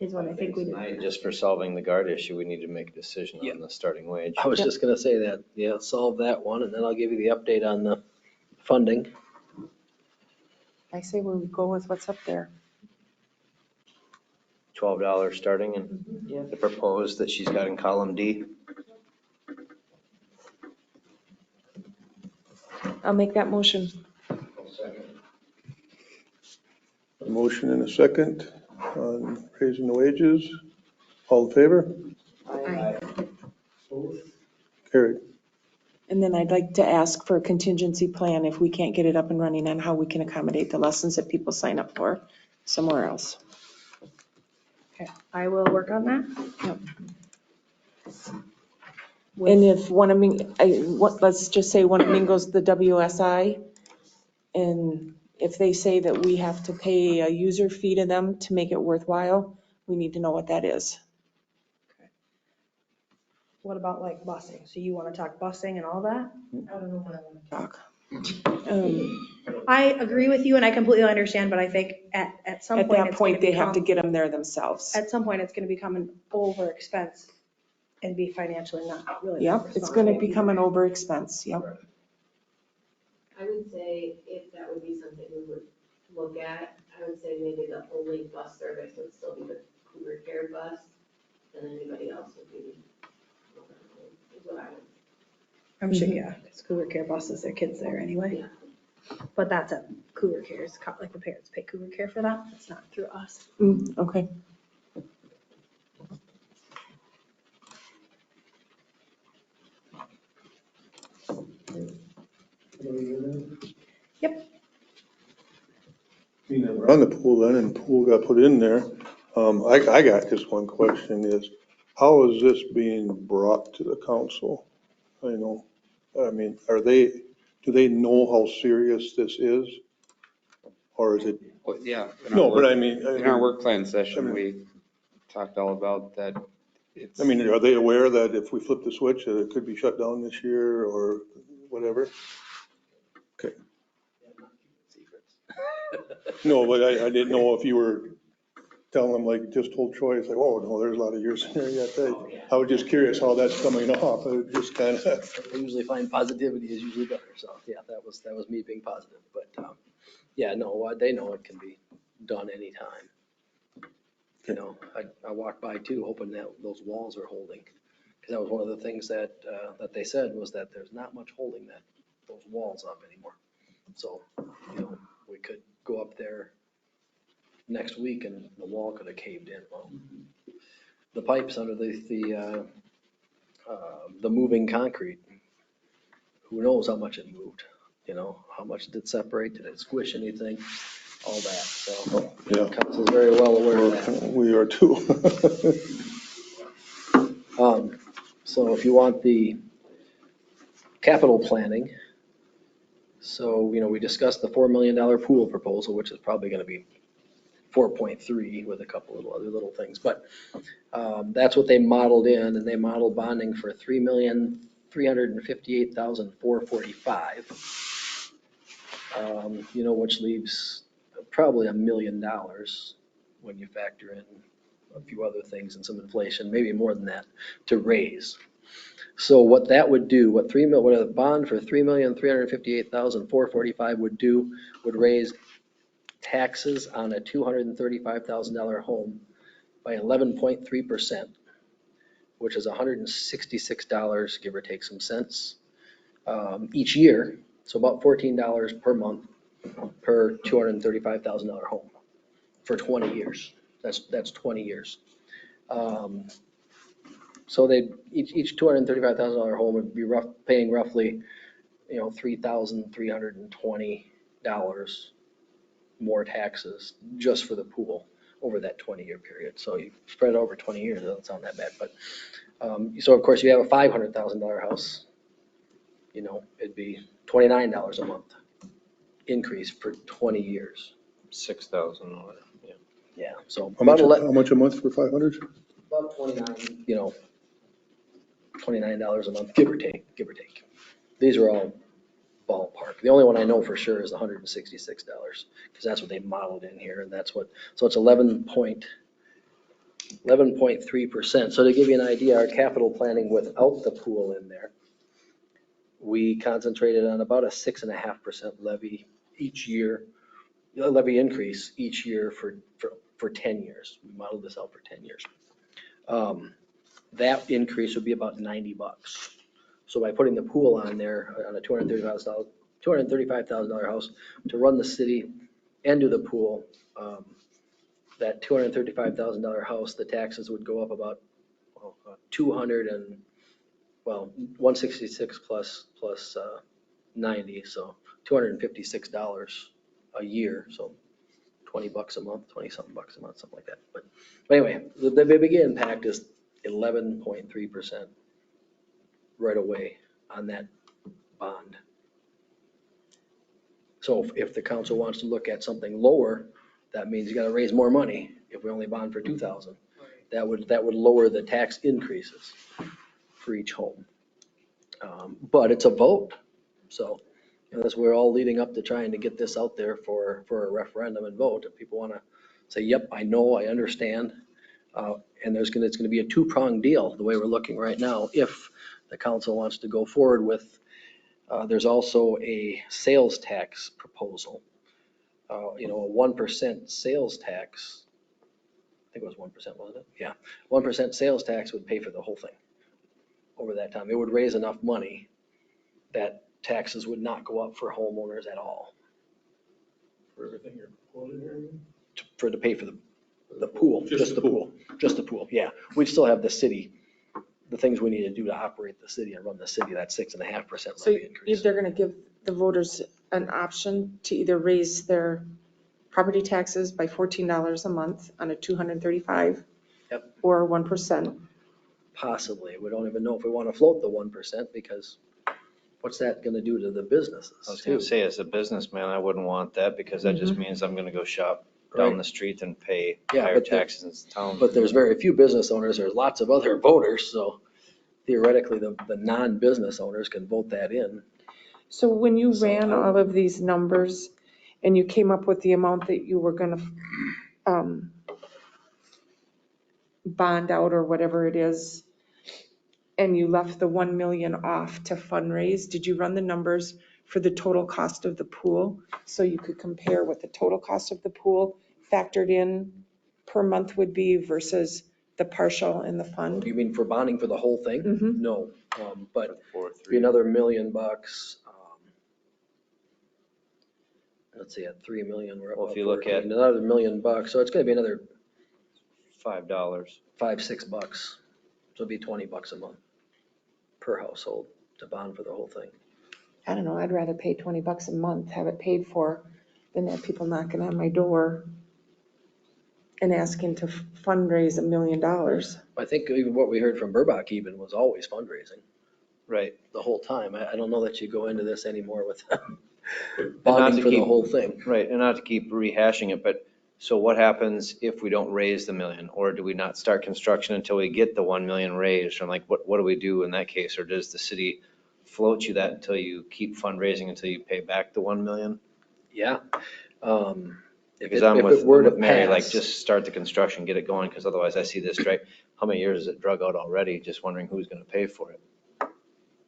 Is when I think we did. Tonight, just for solving the guard issue, we need to make a decision on the starting wage. I was just gonna say that, yeah, solve that one, and then I'll give you the update on the funding. I say we go with what's up there. $12 starting and the proposed that she's got in column D. I'll make that motion. A motion and a second on raising the wages. All in favor? Carried. And then I'd like to ask for a contingency plan if we can't get it up and running on how we can accommodate the lessons that people sign up for somewhere else. Okay, I will work on that. And if one of me, let's just say one of me goes to the WSI, and if they say that we have to pay a user fee to them to make it worthwhile, we need to know what that is. What about like busing? So you want to talk busing and all that? I don't know what I want to talk. I agree with you and I completely understand, but I think at some At point. that it's point, gonna they have to become- get them there themselves. At some point, it's going to become an over expense and be financially not really. Yep, it's going to become an over expense, yep. I would say if that would be something we would look at, I would say maybe the only bus service would still be the Cougar Care bus, and anybody else would be, is what I would. I'm sure, yeah, because Cougar Care buses their kids there anyway. Yeah. But that's at Cougar Care's, like the parents pay Cougar Care for that. It's not through us. Okay. Yep. We're on the pool then, and the pool got put in there. I got just one question is, how is this being brought to the council? I mean, do they know how serious this is? Or is it, Well, yeah. no, but I mean. In our work plan I session, mean- we talked all about that it's. I mean, are they aware that if we flip the switch, that it could be shut down this year or whatever? Okay. No, but I didn't know if you were telling them, like, just told Troy, it's like, oh, no, there's a lot of years in there yet. I was just curious how that's coming off. It just kind of, I usually find positivity is usually better, so, yeah, that was me being positive, but, yeah, no, they know it can be done anytime. You know, I walked by too, hoping that those walls are holding, because that was one of the things that they said was that there's not much holding those walls up anymore. So, you know, we could go up there next week and the wall could have caved in. Well, the pipes under the moving concrete, who knows how much it moved, you know, how much did it separate, did it squish anything, all that, so. yeah, Council's very well aware of that. we are too. So if you want the capital planning, so, you know, we discussed the $4 million pool proposal, which is probably going to be 4.3 with a couple of other little things, but that's what they modeled in, and they modeled bonding for $3,358,445, you know, which leaves probably $1 million when you factor in a few other things and some inflation, maybe more than that, to raise. So what that would do, what a bond for $3,358,445 would do, would raise taxes on a $235,000 home by 11.3%, which is $166, give or take some cents, each year. So about $14 per month per $235,000 home for 20 years. That's 20 years. So each $235,000 home would be paying roughly, you know, $3,320 more taxes just for the pool over that 20-year period. So you spread it over 20 years, it doesn't sound that bad. But so of course you have a $500,000 house, you know, it'd be $29 a month increase for 20 years. 6,000. Yeah. Yeah. So How much a month for 500? about 29, you know, $29 a month, give or take. These are all ballpark. The only one I know for sure is $166, because that's what they modeled in here, and that's what, so it's 11.3%. So to give you an idea, our capital planning without the pool in there, we concentrated on about a 6.5% levy each year, levy increase each year for 10 years. We modeled this out for 10 years. That increase would be about $90. So by putting the pool on there on a $235,000 house to run the city and do the pool, that $235,000 house, the taxes would go up about 166 plus 90, so $256 a year. So $20 a month, 20 something bucks a month, something like that. But anyway, the big impact is 11.3% right away on that bond. So if the council wants to look at something lower, that means you got to raise more money. If we only bond for 2,000, that would lower the tax increases for each home. But it's a vote, so as we're all leading up to trying to get this out there for a referendum and vote, if people want to say, yep, I know, I understand, and it's going to be a two-pronged deal the way we're looking right now. If the council wants to go forward with, there's also a sales tax proposal. You know, a 1% sales tax, I think it was 1%, wasn't it? Yeah, 1% sales tax would pay for the whole thing over that time. It would raise enough money that taxes would not go up for homeowners at all. For everything you're quoting here? To pay for the pool, just the pool, yeah. We'd still have the city, the things we need to do to operate the city and run the city, that 6.5% So levy increase. they're going to give the voters an option to either raise their property taxes by $14 a month on a 235, Yep. or 1%. Possibly. We don't even know if we want to float the 1% because what's that going to do to the businesses? I was going to say, as a businessman, I wouldn't want that because that just means I'm going to go shop down Right. the street than pay Yeah, higher but the- taxes in town. But there's very few business owners, there's lots of other voters, so theoretically, the non-business owners can vote that in. So when you So ran I don't- all of these numbers and you came up with the amount that you were gonna, bond out or whatever it is, and you left the 1 million off to fundraise, did you run the numbers for the total cost of the pool? So you could compare what the total cost of the pool factored in per month would be versus the partial in the fund? You mean for bonding for the whole thing? Mhm. No, but Four, be three. another $1 million. Let's see, at 3 million, we're up. Well, if you look at- another $1 million, so it's gonna be another $5. $5-6. So it'd be $20 a month per household to bond for the whole thing. I don't know, I'd rather pay $20 a month, have it paid for, than have people knocking on my door and asking to fundraise $1 million. I think even what we heard from Burbach even was always fundraising Right. the whole time. I don't know that you go into this anymore with not bonding to for the keep- whole thing. Right, and not to keep rehashing it, but so what happens if we don't raise the million? Or do we not start construction until we get the 1 million raised? Or like, what do we do in that case? Or does the city float you that until you keep fundraising until you pay back the 1 million? Yeah. Because I'm with Mary, like, pass- just start the construction, get it going, because otherwise I see this straight. How many years is it drug out already? Just wondering who's gonna pay for it.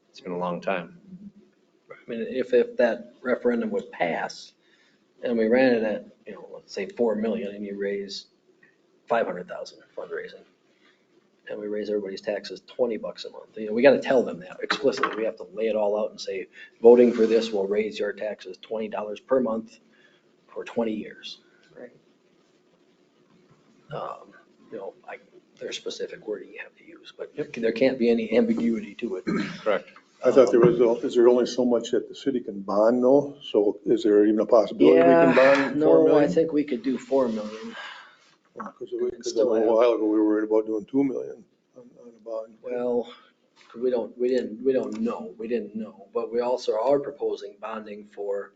It's been a long time. I mean, if that referendum would pass and we ran it at, let's say 4 million and you raise 500,000 fundraising and we raise everybody's taxes $20 a month, we got to tell them that explicitly. We have to lay it all out and say, voting for this will raise your taxes $20 per month for 20 years. Right. There's specific wording you have to use, but there can't be any ambiguity to it. Correct. I thought there was, is there only so much that the city can bond though? So is there even a possibility we can bond 4 No, I million? think we could do 4 million. Because a still have- while ago, we were worried about doing 2 million on a bond. Well, we didn't know, but we also are proposing bonding for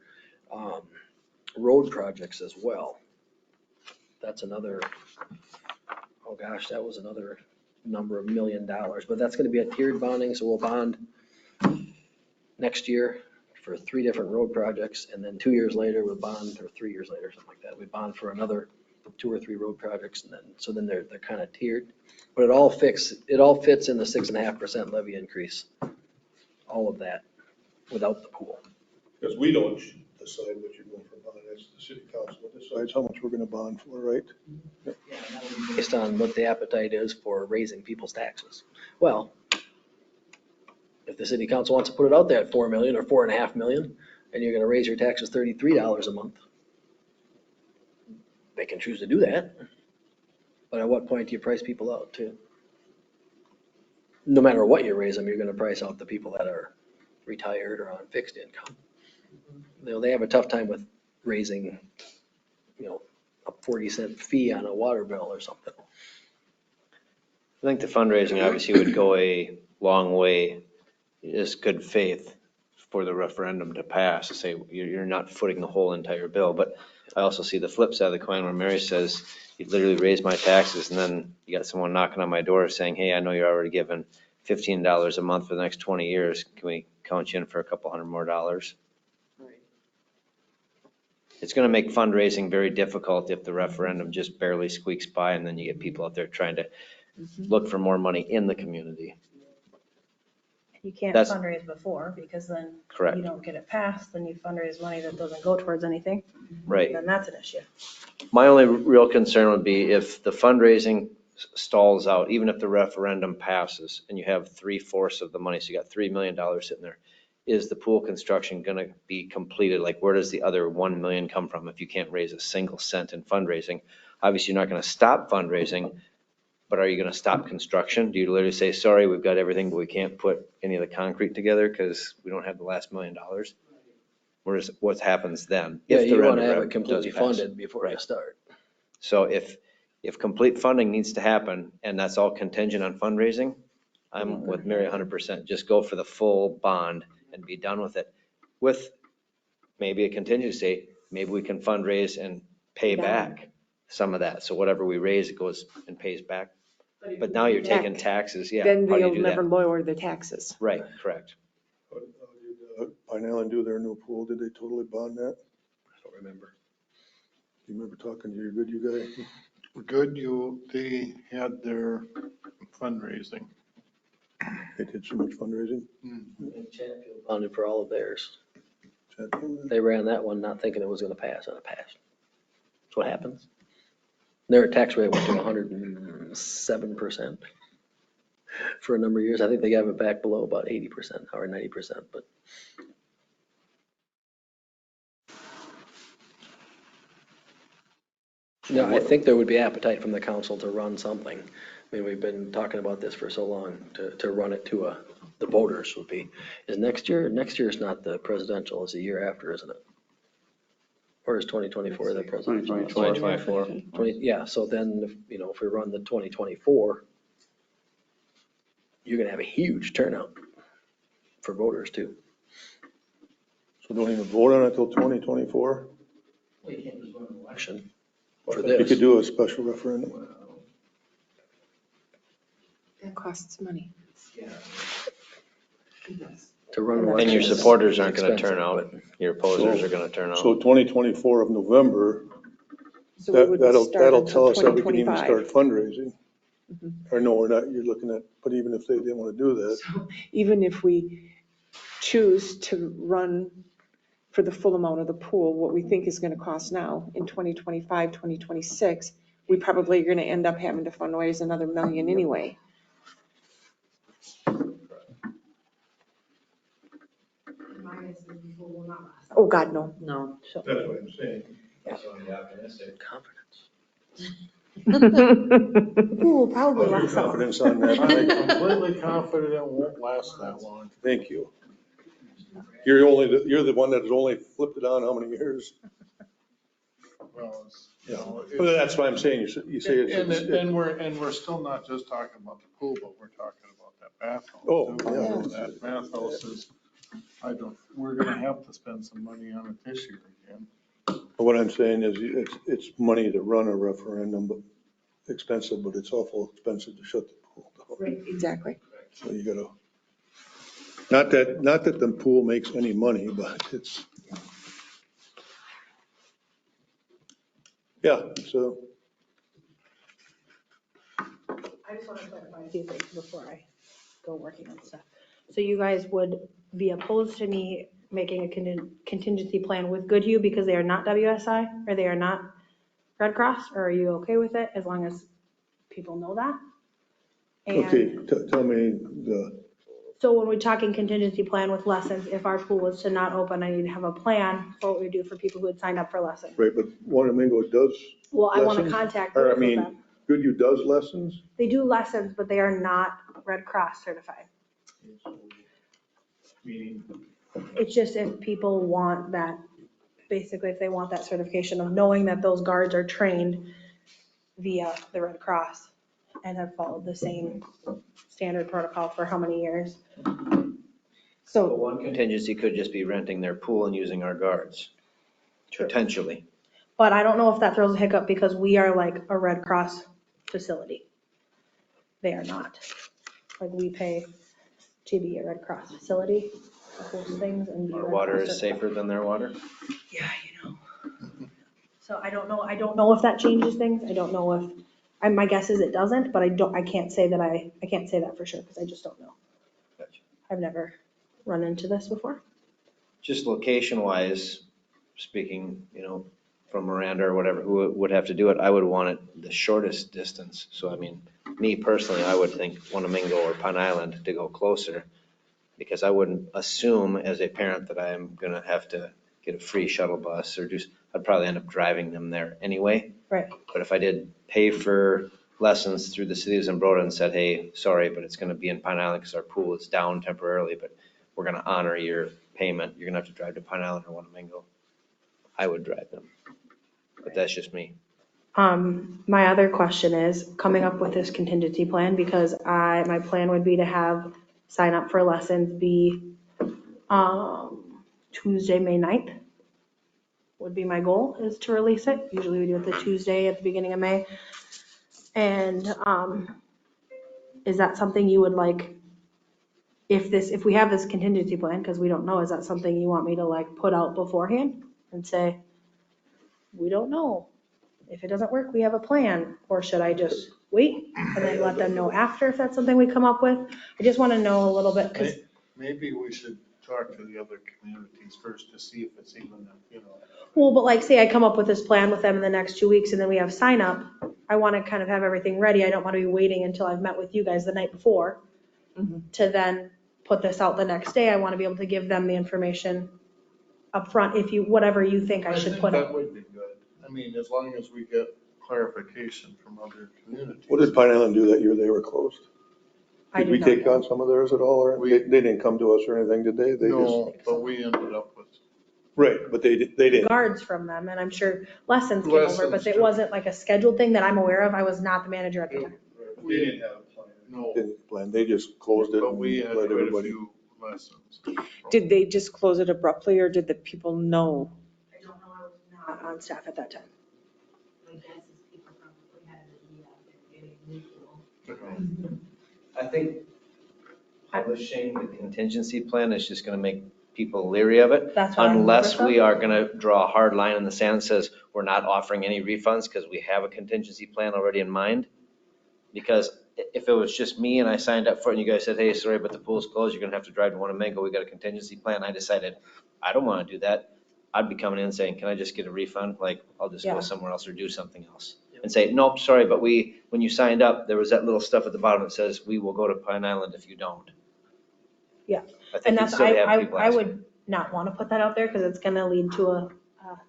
road projects as well. That's another, oh gosh, that was another number of $1 million, but that's gonna be a tiered bonding, so we'll bond next year for 3 different road projects, and then 2 years later, we'll bond, or 3 years later, something like that, we bond for another 2 or 3 road projects, and then they're kind of tiered. But it all fits in the 6.5% levy increase, all of that, without the pool. Because we don't decide what you're going for bond, that's the city council that decides how much we're gonna bond for, right? Based on what the appetite is for raising people's taxes. Well, if the city council wants to put it out there at 4 million or 4.5 million, and you're gonna raise your taxes $33 a month, they can choose to do that. But at what point do you price people out too? No matter what you raise them, you're gonna price out the people that are retired or on fixed income. They have a tough time with raising, a 40-cent fee on a water bill or something. I think the fundraising obviously would go a long way, just good faith for the referendum to pass, to say you're not footing the whole entire bill. But I also see the flip side of the coin where Mary says, you literally raised my taxes, and then you got someone knocking on my door saying, hey, I know you're already given $15 a month for the next 20 years. Can we count you in for a couple $100 more? It's going to make fundraising very difficult if the referendum just barely squeaks by and then you get people out there trying to look for more money in the community. You can't That's- fundraise before, because then Correct. you don't get it passed, then you fundraise money that doesn't go towards anything, Right. then that's an issue. My only real concern would be if the fundraising stalls out, even if the referendum passes and you have 3/4 of the money, so you got $3 million sitting there, is the pool construction going to be completed? Like, where does the other 1 million come from if you can't raise a single cent in fundraising? Obviously, you're not going to stop fundraising, but are you going to stop construction? Do you literally say, sorry, we've got everything, but we can't put any of the concrete together because we don't have the last $1 million? What happens then? Yeah, if the you want to referendum have it completely does pass? funded before you start. So if complete funding needs to happen and that's all contingent on fundraising, I'm with Mary 100%. Just go for the full bond and be done with it. With maybe a contingency, maybe we can fundraise and pay back some of that. So whatever we raise, it goes and pays back. But now you're taking taxes, yeah. Then How do you they'll do that? never lower the taxes. Right, correct. Pine Island do their new pool, did they totally bond that? I don't remember. You remember talking to your good you guy? Good, they had their fundraising. They did so much fundraising. Chatfield bonded for all of theirs. Chatfield? They ran that one not thinking it was gonna pass, and it passed. That's what happens. Their tax rate went to 107% for a number of years. I think they got it back below about 80% or 90%, but. No, I think there would be appetite from the council to run something. I mean, we've been talking about this for so long, to run it to the voters would be. Is next year is not the presidential, it's the year after, isn't it? Or is 2024 the presidential? 2024. Yeah, so then, if we run the 2024, you're gonna have a huge turnout for voters too. So don't even vote on it till 2024? Well, you can't just run an election for You this. could do a special referendum. That costs money. To run an And election. your is supporters aren't gonna expensive, turn out, but- your opposers are gonna turn So out. 2024 of November, So we would that'll start tell until us that we can even 2025. start fundraising. Mhm. Or no, we're not, you're looking at, but even if they didn't want to do that, So even if we choose to run for the full amount of the pool, what we think is going to cost now in 2025, 2026, we probably are going to end up having to fundraise another $1 million anyway. Oh, God, no. No. that's what I'm saying. Confidence. Pool probably What's your lasts that long. confidence on that, I'm Mike? completely confident it won't last that long. Thank you. You're the one that's only flipped it on how many years? Well, Well, that's what I'm saying, you say it's. And we're still not just talking about the pool, but we're talking about that bathhouse. Oh, too. yeah. That bathhouse is, we're gonna have to spend some money on it this year again. What I'm saying is, it's money to run a referendum, but expensive, but it's awful expensive to shut the pool down. Right, exactly. So you gotta, not that the pool makes any money, but it's, yeah, so. I just want to clarify a few things before I go working on stuff. So you guys would be opposed to me making a contingency plan with Goodhue because they are not WSI or they are not Red Cross, or are you okay with it as long as people know that? Okay, And tell me so when we're talking contingency plan with lessons, if our pool was to not open, I need to have a plan for what we do for people who had signed up for lessons. right, but Wanamingo does Well, I want to lessons? contact Or, both I of mean, them. Goodhue does lessons? They do lessons, but they are not Red Cross certified. Meaning? It's just if people want that, basically if they want that certification of knowing that those guards are trained via the Red Cross and have followed the same standard protocol for how many years. So So, one contingency could just be renting their pool and using our guards, potentially. But I don't know if that throws a hiccup because we are like a Red Cross facility. They are not. Like we pay to be a Red Cross facility, those things, and be Our Red water Cross is certified. safer than their water. Yeah, So I don't know if that changes things. I don't know if, my guess is it doesn't, but I can't say that I can't say that for sure because I just don't know. Gotcha. I've never run into this before. Just location wise, speaking, from Miranda or whatever, who would have to do it, I would want it the shortest distance. So I mean, me personally, I would think Wanamingo or Pine Island to go closer, because I wouldn't assume as a parent that I'm gonna have to get a free shuttle bus or I'd probably end up driving them there anyway. Right. But if I did pay for lessons through the city of Zumbrota and said, hey, sorry, but it's gonna be in Pine Island because our pool is down temporarily, but we're gonna honor your payment, you're gonna have to drive to Pine Island or Wanamingo, I would drive them. But that's just me. My other question is coming up with this contingency plan because my plan would be to have sign up for lessons be Tuesday, May 9th. would be my goal, is to release it. Usually we do it the Tuesday at the beginning of May. And is that something you would like, if we have this contingency plan, because we don't know, is that something you want me to like put out beforehand and say, we don't know. If it doesn't work, we have a plan. Or should I just wait and then let them know after if that's something we come up with? I just want to know a little bit, because Maybe we should talk to the other communities first to see if it's even, well, but like, say I come up with this plan with them in the next 2 weeks and then we have sign up, I want to kind of have everything ready. I don't want to be waiting until I've met with you guys the night before to then put this out the next day. I want to be able to give them the information up front. If you, whatever you think I should put that out. would be good. I mean, as long as we get clarification from other communities. What did Pine Island do that year they were closed? I Did we not take know. on some of theirs at all, or they didn't come to us or anything, did they? They just, No, but we ended up with. right, but they didn't. Guards from them, and I'm sure lessons came over, but Lessons it too. wasn't like a scheduled thing that I'm aware of. I was not the manager at the time. We didn't have a plan. No, Didn't plan, they just closed it but and we had let quite a everybody. few lessons. Did they just close it abruptly, or did the people know? I don't know, I was not on staff at that time. My guess is people probably had an idea they're getting new pool. I think publishing the contingency plan is just gonna make people leery of it. That's what I'm Unless nervous we of. are gonna draw a hard line in the sand that says we're not offering any refunds because we have a contingency plan already in mind. Because if it was just me and I signed up for it and you guys said, hey, sorry, but the pool's closed, you're gonna have to drive to Winnebago, we got a contingency plan. I decided, I don't wanna do that. I'd be coming in and saying, can I just get a refund? Like, I'll just Yeah. go somewhere else or do something else. And say, nope, sorry, but when you signed up, there was that little stuff at the bottom that says, we will go to Pine Island if you don't. Yeah. I think And you'd that's, still have people I asking. would not want to put that out there because it's going to lead to a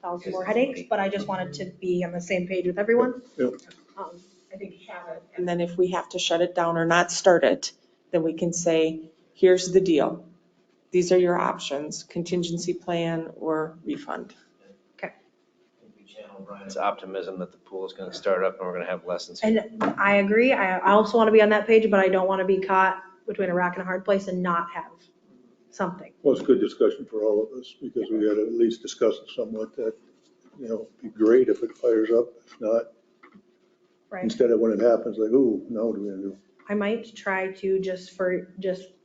1,000 more headaches, but I just wanted to be on the same page with everyone. Yep. I think have it. And then if we have to shut it down or not start it, then we can say, here's the deal. These are your options, contingency plan or refund. We channel Brian's optimism that the pool is gonna start up and we're gonna have lessons. And I agree. I also want to be on that page, but I don't want to be caught between a rock and a hard place and not have something. Well, it's good discussion for all of us, because we gotta at least discuss it somewhat, that, it'd be great if it fires up, if not, Right. instead of when it happens, like, ooh, now what are we gonna do? I might try to, just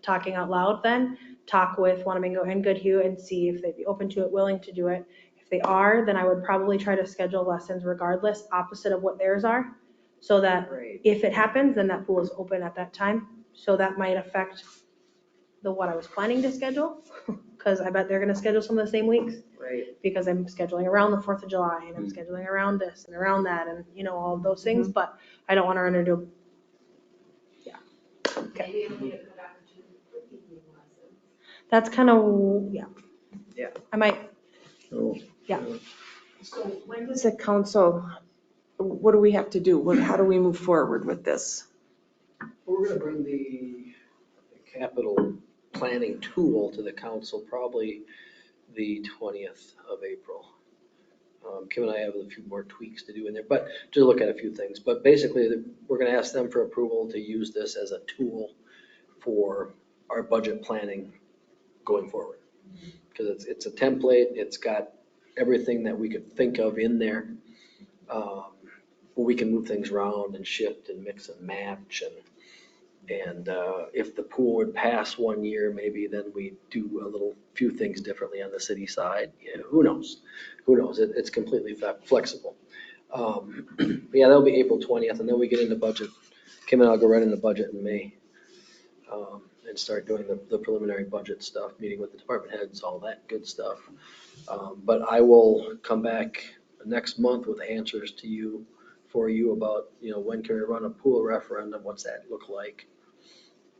talking out loud then, talk with Wanamingo and Goodhue and see if they'd be open to it, willing to do it. If they are, then I would probably try to schedule lessons regardless, opposite of what theirs are. So that if it happens, then that pool is open at that time. So that might affect what I was planning to schedule, because I bet they're gonna schedule some of the same weeks. Right. Because I'm scheduling around the 4th of July and I'm scheduling around this and around that and, all of those things, but I don't want to run into, Maybe it'll be a good opportunity for evening lessons. that's kind of, yeah. Yeah. I might, So, So when does the council, what do we have to do? How do we move forward with this? We're gonna bring the capital planning tool to the council probably the 20th of April. Kim and I have a few more tweaks to do in there, but to look at a few things. But basically, we're gonna ask them for approval to use this as a tool for our budget planning going forward. Because it's a template, it's got everything that we could think of in there. We can move things around and shift and mix and match and if the pool would pass 1 year, maybe then we do a few things differently on the city side. Yeah, who knows? It's completely flexible. Yeah, that'll be April 20th, and then we get into budget. Kim and I'll go right into budget in May and start doing the preliminary budget stuff, meeting with the department heads, all that good stuff. But I will come back next month with answers to you about, when can we run a pool referendum? What's that look like?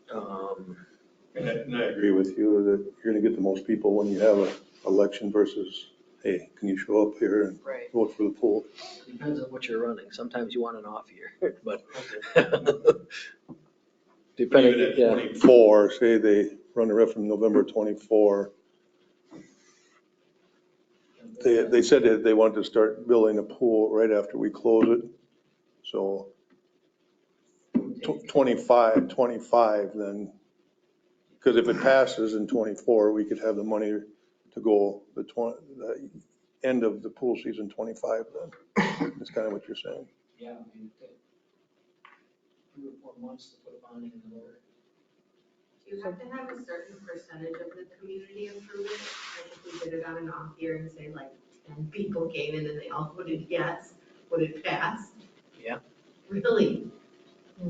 and I agree with you that you're gonna get the most people when you have an election versus, hey, can you show up here and Right. vote for the pool? Depends on what you're running. Sometimes you want an off year, but depending, Even at yeah. 24, say they run a referendum November 24. They said that they wanted to start building a pool right after we close it. So 25 then, because if it passes in 24, we could have the money to go end of the pool season 25 then. That's kind of what you're saying. Yeah, I mean, 3 or 4 months to put a bonding in the order. Do you have to have a certain percentage of the community approve it? Like if we did it on an off year and say like 10 people came in and they all voted yes, would it pass? Yeah. Really? I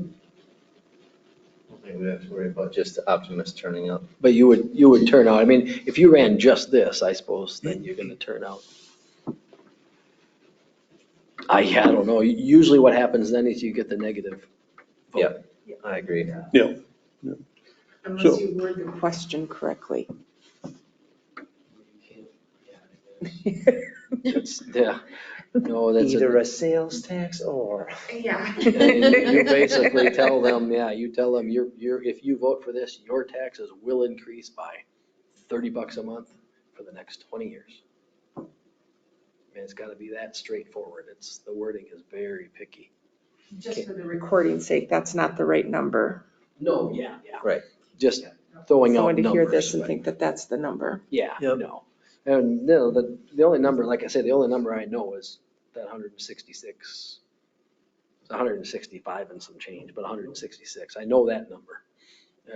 don't think we have to worry about just the optimists turning up. But you would turn out, I mean, if you ran just this, I suppose, then you're gonna turn out. I don't know. Usually what happens then is you get the negative vote. Yeah, I agree. Yeah. Unless you word the question correctly. That's, yeah. No, that's Either a sales tax or. Yeah. You basically tell them, you tell them if you vote for this, your taxes will increase by $30 a month for the next 20 years. I mean, it's gotta be that straightforward. The wording is very picky. Just for the recording's sake, that's not the right number. No, yeah. Right. Just throwing out Someone to hear numbers, this and but- think that that's the number. Yeah, Yep. no. And no, the only number, like I said, the only number I know is that 166, it's 165 and some change, but 166. I know that number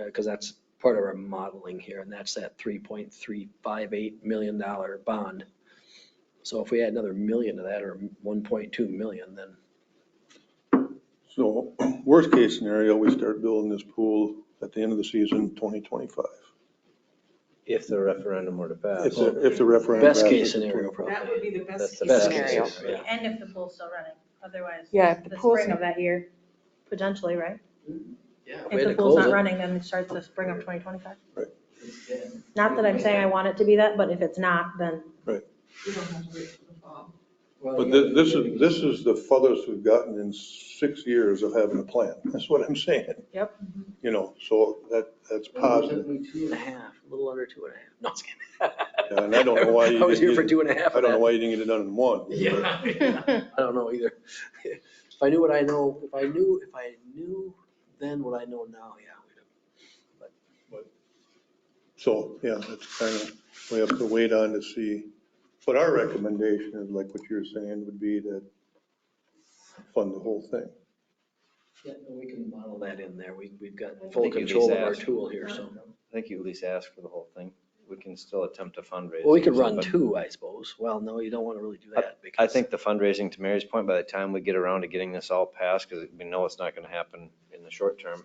because that's part of our modeling here, and that's that $3.358 million bond. So if we add another million to that, or 1.2 million, then So worst case scenario, we start building this pool at the end of the season, 2025. If the referendum were to pass. If the referendum. best case passes, scenario probably. That would be the That's best the case best scenario. case, yeah. And if the pool's still running, otherwise. Yeah, if the The pool's, spring of that year, potentially, right? Yeah, we If had the to pool's close not it. running, then it starts the spring of 2025. Yeah. Not that I'm saying I want it to be that, but if it's not, then We don't have to wait for the fall. Well, But yeah, this is the farthest we've gotten in 6 years of having a plan. That's what I'm saying. Yep. You know, so that's positive. 2.5, a little under 2.5. No, I'm just kidding. Yeah, and I don't know why you I was here didn't for get 2.5 I of don't know that. why you didn't get it done in one. Yeah, I don't know either. If I knew what I know, if I knew then what I know now, yeah, we'd have. So, yeah, that's kind of, we have to wait on to see. But our recommendation is like what you're saying would be to fund the whole thing. Yeah, no, we can model that in there. We've got I full think you control just of our asked. tool here, so. I think you at least ask for the whole thing. We can still attempt to fundraise. Well, we could run but 2, I suppose. Well, no, you don't want to really do that. I because think the fundraising, to Mary's point, by the time we get around to getting this all passed, because we know it's not going to happen in the short term,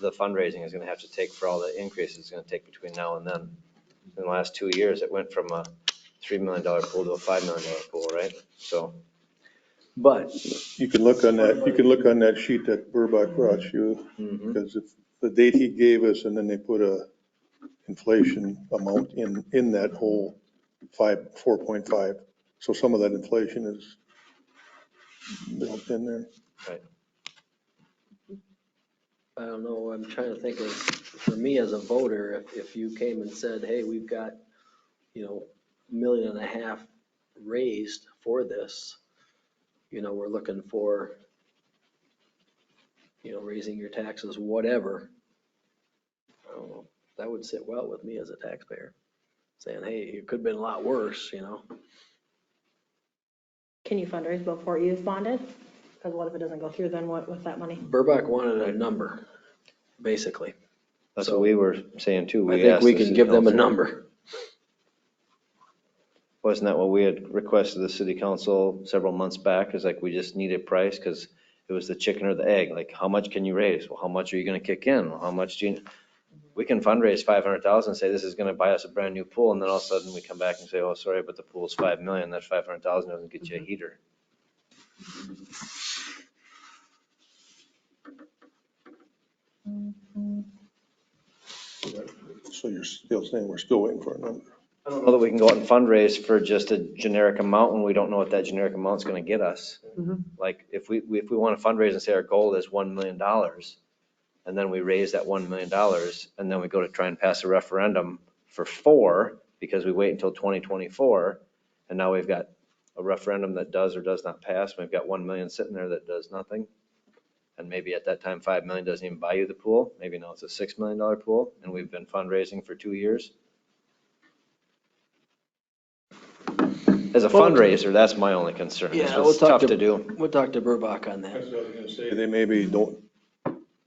the fundraising is going to have to take for all the increases it's going to take between now and then. In the last 2 years, it went from a $3 million pool to a $5 million pool, right? So. But You can look on that sheet that Burbach brought you, because if the date he gave us, and then they put a inflation amount in that whole 4.5. So some of that inflation is built in there. I don't know, I'm trying to think of, for me as a voter, if you came and said, hey, we've got, $1.5 million raised for this, we're looking for, raising your taxes, whatever. I don't know, that would sit well with me as a taxpayer, saying, hey, it could have been a lot worse, Can you fundraise before you've bonded? Because what if it doesn't go through, then what with that money? Burbach wanted a number, basically. That's So, what we were saying too. I think asked we the can city give them a council. number. Wasn't that what we had requested the city council several months back? Is like, we just need a price because it was the chicken or the egg. Like, how much can you raise? Well, how much are you going to kick in? Well, how much do you, we can fundraise 500,000 and say, this is going to buy us a brand new pool. And then all of a sudden we come back and say, oh, sorry, but the pool's 5 million. That 500,000 doesn't get you a heater. So you're still saying we're still waiting for a number. I don't know that we can go out and fundraise for just a generic amount when we don't know what that generic amount's going to get us. Like if we want to fundraise and say our goal is $1 million, and then we raise that $1 million, and then we go to try and pass a referendum for 4 because we wait until 2024, and now we've got a referendum that does or does not pass. We've got 1 million sitting there that does nothing. And maybe at that time, 5 million doesn't even buy you the pool. Maybe now it's a $6 million pool, and we've been fundraising for 2 years. As a Well, fundraiser, that's my only concern. It's Yeah, we'll talk tough to to do. We'll talk to Burbach on that. That's what I was gonna say. They maybe don't,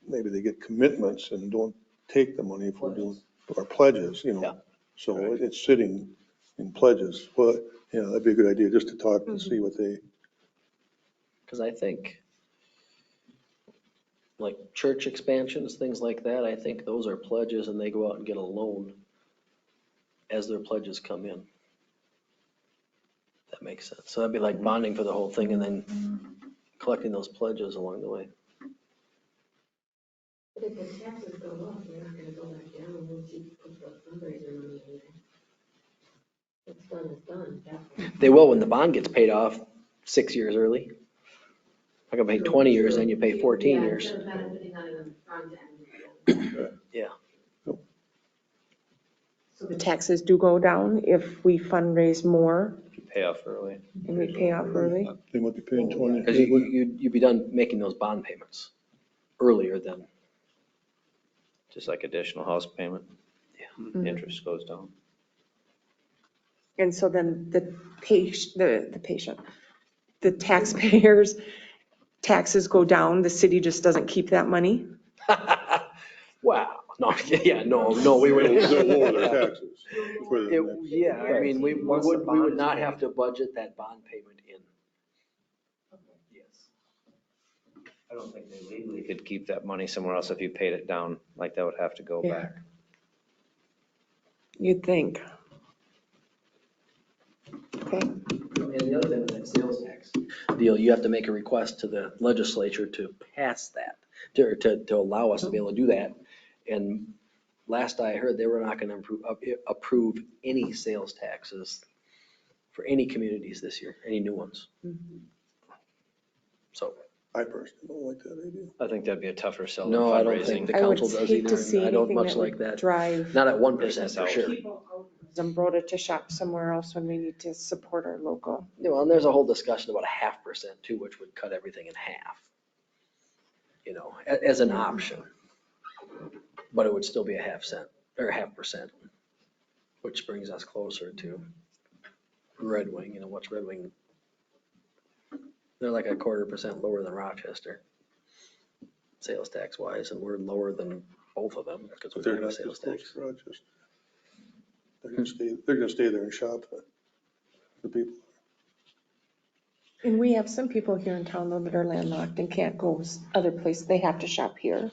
maybe they get commitments and don't take the money if we're doing, or pledges, you Yeah. know. So it's sitting in pledges. Well, yeah, that'd be a good idea, just to talk and see what they, Because I think, like church expansions, things like that, I think those are pledges and they go out and get a loan as their pledges come in. That makes sense. So that'd be like bonding for the whole thing and then collecting those pledges along the way. But if the taxes go up, they're not gonna go back down once you put the fundraiser money in there. What's done is done. They will when the bond gets paid off 6 years early. I can pay 20 years, then you pay 14 years. Instead of benefiting on the front end. Yeah. So the taxes do go down if we fundraise more Pay off early. and we pay off early? they might be paying 20. Because you'd be done making those bond payments earlier than, Just like additional house payment. Yeah. Interest goes down. And so then the patient, the taxpayers' taxes go down, the city just doesn't keep that money? Wow, no, yeah, no, we would. They'll lower their taxes. for the next- Yeah, I mean, we Once the would bond is not paid. have to budget that bond payment in. Yes. I don't think they legally could keep that money somewhere else if you paid it down, like that would have to go Yeah. back. You'd think. Okay, And the other thing with that sales tax deal, you have to make a request to the legislature to pass that, to allow us to be able to do that. And last I heard, they were not going to approve any sales taxes for any communities this year, any new ones. So, I personally don't like that idea. I think that'd be a tougher sell than no, I don't think fundraising. the I would council does hate to either. see and I don't anything much that like would that. drive Not at 1% for sure. people out of Zumbrota to shop somewhere else when we need to support our local. You know, and there's a whole discussion about 0.5% too, which would cut everything in half. You know, as an option. But it would still be 0.5 cent or 0.5%, which brings us closer to Red Wing. You know, what's Red Wing? They're like 0.25% lower than Rochester, sales tax wise, and we're lower than both of them because we But they're don't have not a sales just close tax. to Rochester. They're gonna stay there and shop, the people. And we have some people here in town though that are landlocked and can't go other places. They have to shop here.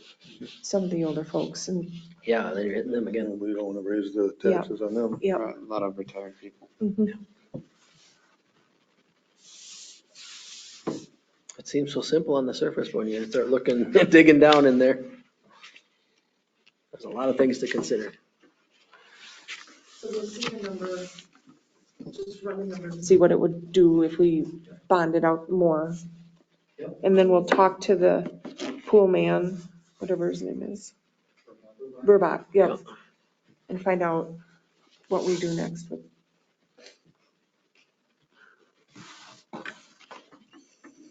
Some of the older folks and, Yeah, then you're hitting them again. We don't wanna raise the Yeah. taxes on them. yeah. A lot of retired people. Mhm. It seems so simple on the surface when you start looking, digging down in there. There's a lot of things to consider. So we'll see the number, just run the number. See what it would do if we bonded out more. Yep. And then we'll talk to the pool man, whatever his name is. Burbach, yep. Yep. And find out what we do next with.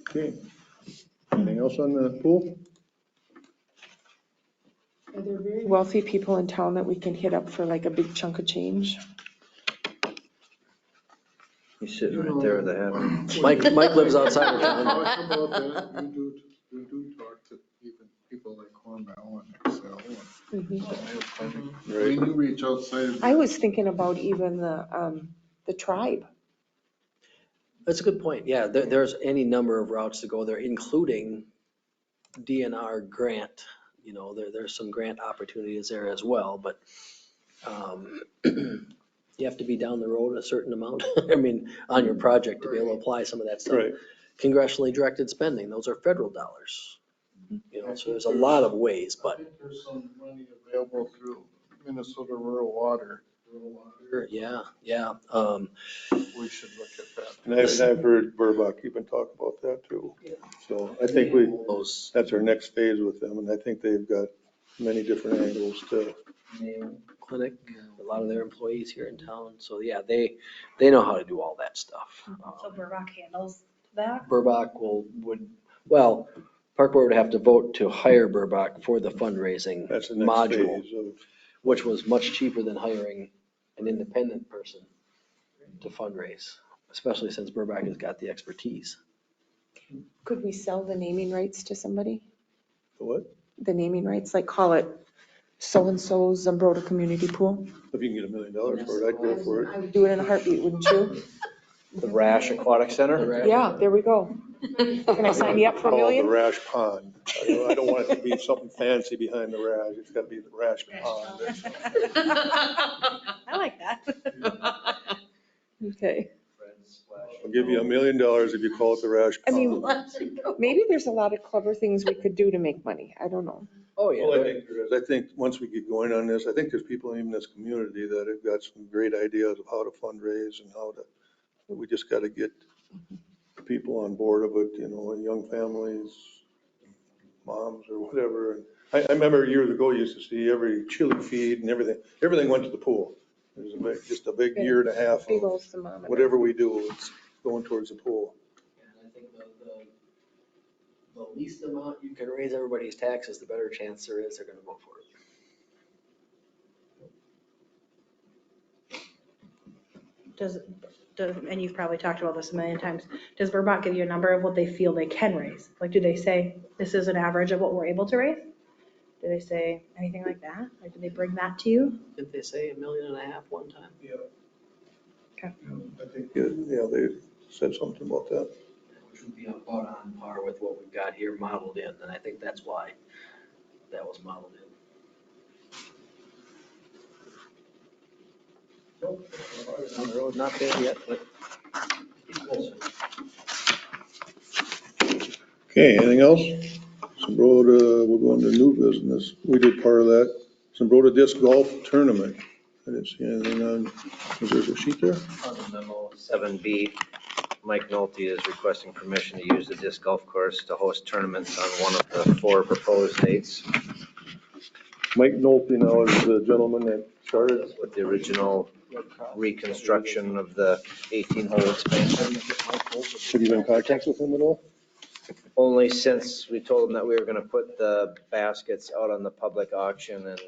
Okay. Anything else on the pool? Are there very wealthy people in town that we can hit up for like a big chunk of change? He's sitting right there with the hat on. Mike lives outside of town. Talk about that, you do talk to even people like Cornell and Excel. Mhm. When you reach outside of. I was thinking about even the tribe. That's a good point. Yeah, there's any number of routes to go there, including DNR grant. You know, there's some grant opportunities there as well, but you have to be down the road a certain amount, I mean, on your project to be able to apply some of that stuff. Right. Congressionally directed spending, those are federal dollars. You know, so there's a lot of ways, I but think there's some money available through Minnesota Rural Water. yeah. We should look at that. And I've heard Burbach even talk about that too. So I think Those that's our next phase with them, and I think they've got many different angles to. clinic, a lot of their employees here in town. So yeah, they know how to do all that stuff. So Burbach handles that? Burbach well, Park Board would have to vote to hire Burbach for the fundraising That's the next module, phase of. which was much cheaper than hiring an independent person to fundraise. especially since Burbank has got the expertise. Could we sell the naming rights to somebody? What? The naming rights, like call it so-and-so Zumbrota Community Pool? If you can get $1 million for it, I'd go for I it. would do it in a heartbeat, wouldn't you? The Rash Aquatic Center? Yeah, there we go. Can I sign you up for $1 Call it the million? Rash Pond. I don't want it to be something fancy behind the Rash. It's gotta be the Rash Pond. I like that. Okay. I'll give you $1 million if you call it the Rash I mean, Pond. maybe there's a lot of clever things we could do to make money. I don't know. Oh, Well, I yeah. think there is. I think once we get going on this, I think there's people in this community that have got some great ideas of how to fundraise and how to, we just gotta get people on board of it, young families, moms or whatever. And I remember years ago, you used to see every chili feed and everything went to the pool. It was just a big year and a half Big of old thermometer. whatever we do, it's going towards the pool. And I think the least amount you can raise everybody's taxes, the better chance there is they're gonna vote for it. And you've probably talked about this a million times, does Vermont give you a number of what they feel they can raise? Like, do they say, this is an average of what we're able to raise? Do they say anything like that? Or do they bring that to you? Did they say $1.5 million one time? Yeah. Okay. I think, yeah, they said something about that. Which would be about on par with what we've got here modeled in, and I think that's why that was modeled in. On the road, not there yet, but getting closer. Okay, anything else? Zumbrota, we're going to new business. We did part of that. Zumbrota Disc Golf Tournament. I didn't see anything on, was there a sheet there? On the memo 7B, Mike Nolte is requesting permission to use the disc golf course to host tournaments on one of the 4 proposed dates. Mike Nolte now is the gentleman that started. With the original reconstruction of the 18-hole expansion. Have you been in contact with him at all? Only since we told him that we were gonna put the baskets out on the public auction, and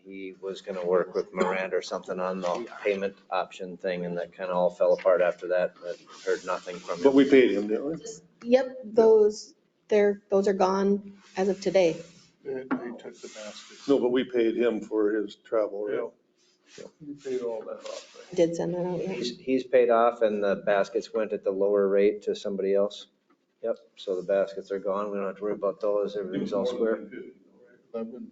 he was gonna work with Miranda or something on the payment option thing, and that kind of all fell apart after that. I heard nothing from him. But we paid him, didn't we? Yep, those are gone as of today. They took the baskets. No, but we paid him for his travel, right? You paid all that off, right? Did send that out, yeah. He's paid off, and the baskets went at the lower rate to somebody else. Yep, so the baskets are gone. We don't have to worry about those. Everything's all square. 1140.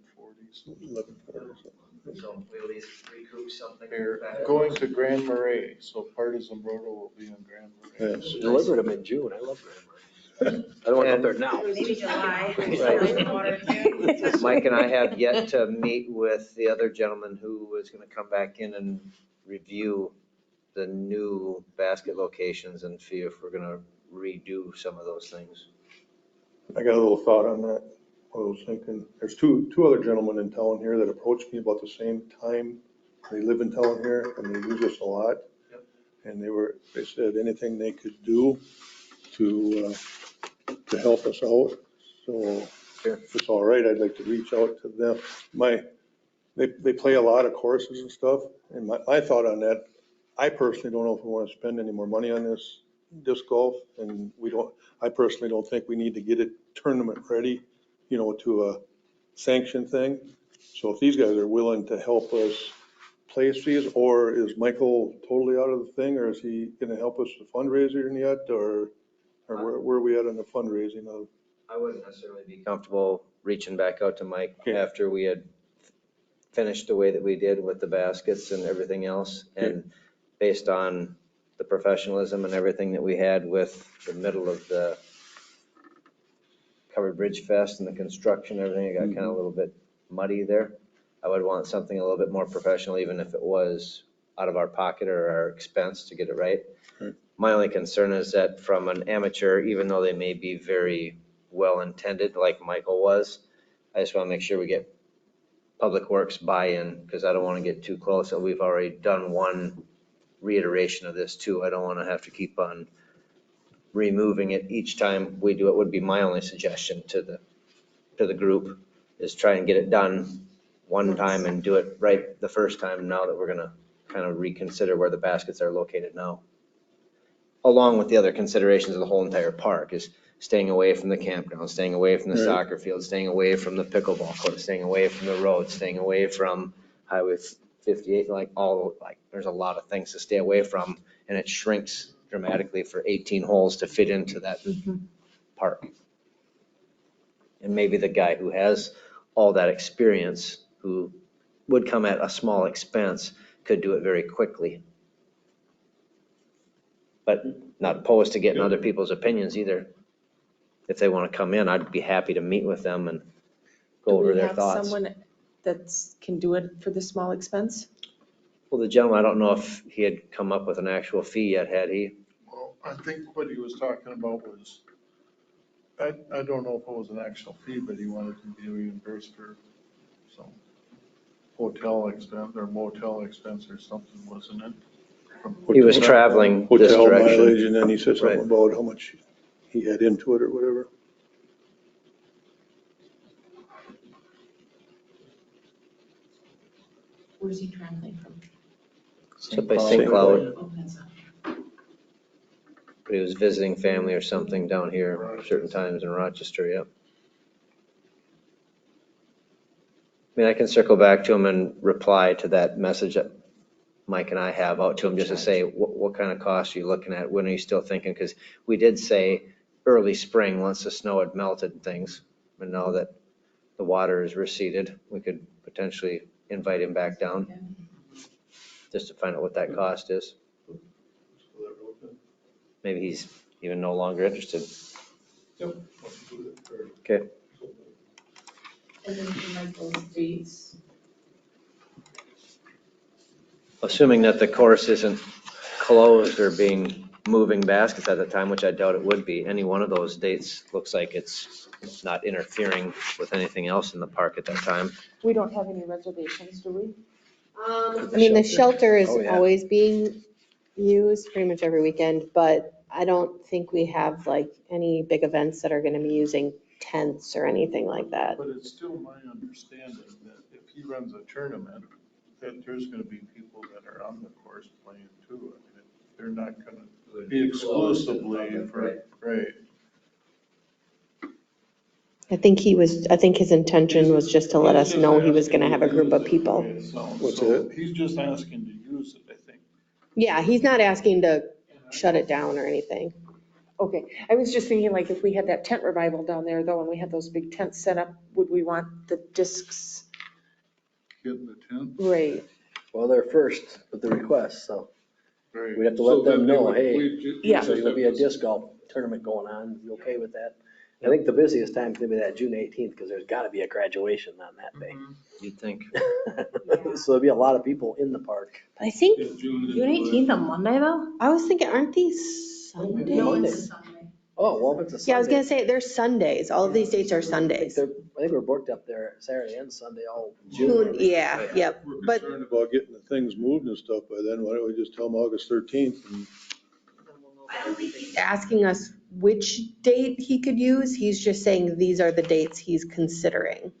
So we at least recoup something. They're going to Grand Marais, so part of Zumbrota will be in Grand Marais. Yes. Delivered them in June, I love Grand Marais. I don't want to go there now. Maybe July. Right. Mike and I have yet to meet with the other gentleman who was gonna come back in and review the new basket locations and see if we're gonna redo some of those things. I got a little thought on that. I was thinking, there's two other gentlemen in town here that approached me about the same time. They live in town here and they use us a lot. And they said anything they could do to help us out. So if it's all right, I'd like to reach out to them. They play a lot of courses and stuff. And my thought on that, I personally don't know if we want to spend any more money on this disc golf. And I personally don't think we need to get it tournament ready, to a sanction thing. So if these guys are willing to help us place these, or is Michael totally out of the thing, or is he going to help us with fundraising yet, or where are we at on the fundraising of? I wouldn't necessarily be comfortable reaching back out to Mike Okay. after we had finished the way that we did with the baskets and everything else. And based on the professionalism and everything that we had with the middle of the Covered Bridge Fest and the construction, everything, it got kind of a little bit muddy there. I would want something a little bit more professional, even if it was out of our pocket or our expense to get it right. Right. My only concern is that from an amateur, even though they may be very well-intended, like Michael was, I just want to make sure we get Public Works buy-in, because I don't want to get too close. We've already done one reiteration of this too. I don't want to have to keep on removing it each time we do it. Would be my only suggestion to the group, is try and get it done one time and do it right the first time, now that we're going to kind of reconsider where the baskets are located now. along with the other considerations of the whole entire park, is staying away from the campground, staying away from the Right. soccer field, staying away from the pickleball court, staying away from the road, staying away from Highway 58, there's a lot of things to stay away from, and it shrinks dramatically for 18 holes to fit into that park. And maybe the guy who has all that experience, who would come at a small expense, could do it very quickly. But not opposed to getting other people's opinions either. If they want to come in, I'd be happy to meet with them and go over their thoughts. Do we have someone that can do it for the small expense? Well, the gentleman, I don't know if he had come up with an actual fee yet, had he? Well, I think what he was talking about was, I don't know if it was an actual fee, but he wanted to be reimbursed for some hotel expense or motel expense or something, wasn't it? He was traveling this Hotel mileage, direction. and then he said something Right. about how much he had into it or whatever. Where's he traveling from? It's up by St. Cloud, but he was visiting family or something down here at certain times in Rochester, yep. I mean, I can circle back to him and reply to that message that Mike and I have out to him, just to say, what kind of costs are you looking at? When are you still thinking? Because we did say early spring, once the snow had melted and things, and now that the water is receded, we could potentially invite him back down, just to find out what that cost is. Maybe he's even no longer interested. Okay. And then you like those dates. Assuming that the course isn't closed or being moving baskets at the time, which I doubt it would be, any one of those dates looks like it's not interfering with anything else in the park at that time. We don't have any reservations, do we? I mean, the shelter is Oh, yeah. always being used pretty much every weekend, but I don't think we have like any big events that are gonna be using tents or anything like that. But it's still my understanding that if he runs a tournament, that there's gonna be people that are on the course playing too. I mean, they're not gonna be exclusively for, right. I think his intention was just to let us know he was gonna have a group of people. What's So that? he's just asking to use it, I think. Yeah, he's not asking to shut it down or anything. Okay, I was just thinking like if we had that tent revival down there though, and we had those big tents set up, would we want the discs? Get in the tent. Right. Well, they're first with the request, so Right. we'd have to So let them then they know, would- hey, Yeah. there's gonna be a disc golf tournament going on, you okay with that? I think the busiest time's gonna be that June 18th, because there's gotta be a graduation on that day. You'd think. So there'll be a lot of people in the park. But I think, June 18th on Monday though? I was thinking, aren't these Sundays? Mondays. Oh, well, if it's a Sunday. Yeah, I was gonna say, they're Sundays. All of these dates are Sundays. I think we're booked up there Saturday and Sunday all June, June. yeah, yep. We're But concerned about getting the things moved and stuff by then. Why don't we just tell them August 13th? And I don't think he's asking us which date he could use. He's just saying these are the dates he's considering.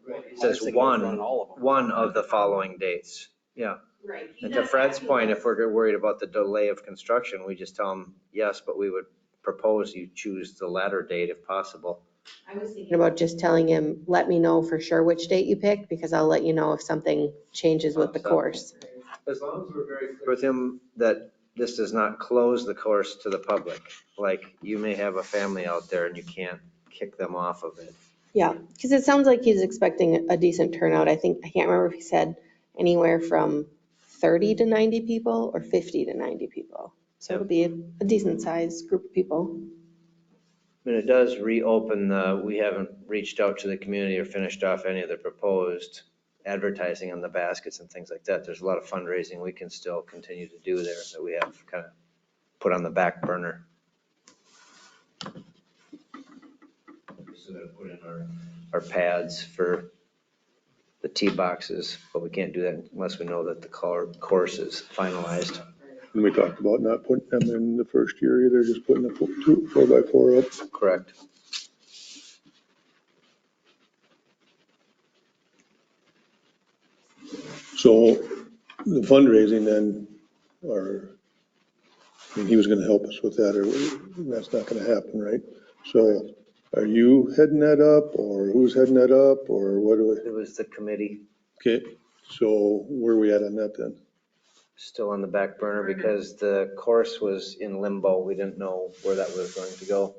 It says one of the following dates. Yeah. Right. And to Fred's point, if we're worried about the delay of construction, we just tell them, yes, but we would propose you choose the latter date if possible. I was thinking about just telling him, let me know for sure which date you pick, because I'll let you know if something changes with the course. As long as we're very clear with him that this does not close the course to the public. Like, you may have a family out there and you can't kick them off of it. Yeah, because it sounds like he's expecting a decent turnout. I can't remember if he said anywhere from 30 to 90 people or 50 to 90 people. So it'll be a decent sized group of people. I mean, it does reopen we haven't reached out to the community or finished off any of the proposed advertising on the baskets and things like that. There's a lot of fundraising we can still continue to do there that we have kind of put on the back burner. We still gotta put in our pads for the tee boxes, but we can't do that unless we know that the course is finalized. And we talked about not putting them in the first year either, just putting the 4x4 up. Correct. So the fundraising then, or mean, he was gonna help us with that, or that's not gonna happen, right? So are you heading that up, or who's heading that up, or what do It was the committee, we, okay, so where are we at on that then? still on the back burner because the course was in limbo. We didn't know where that was going to go.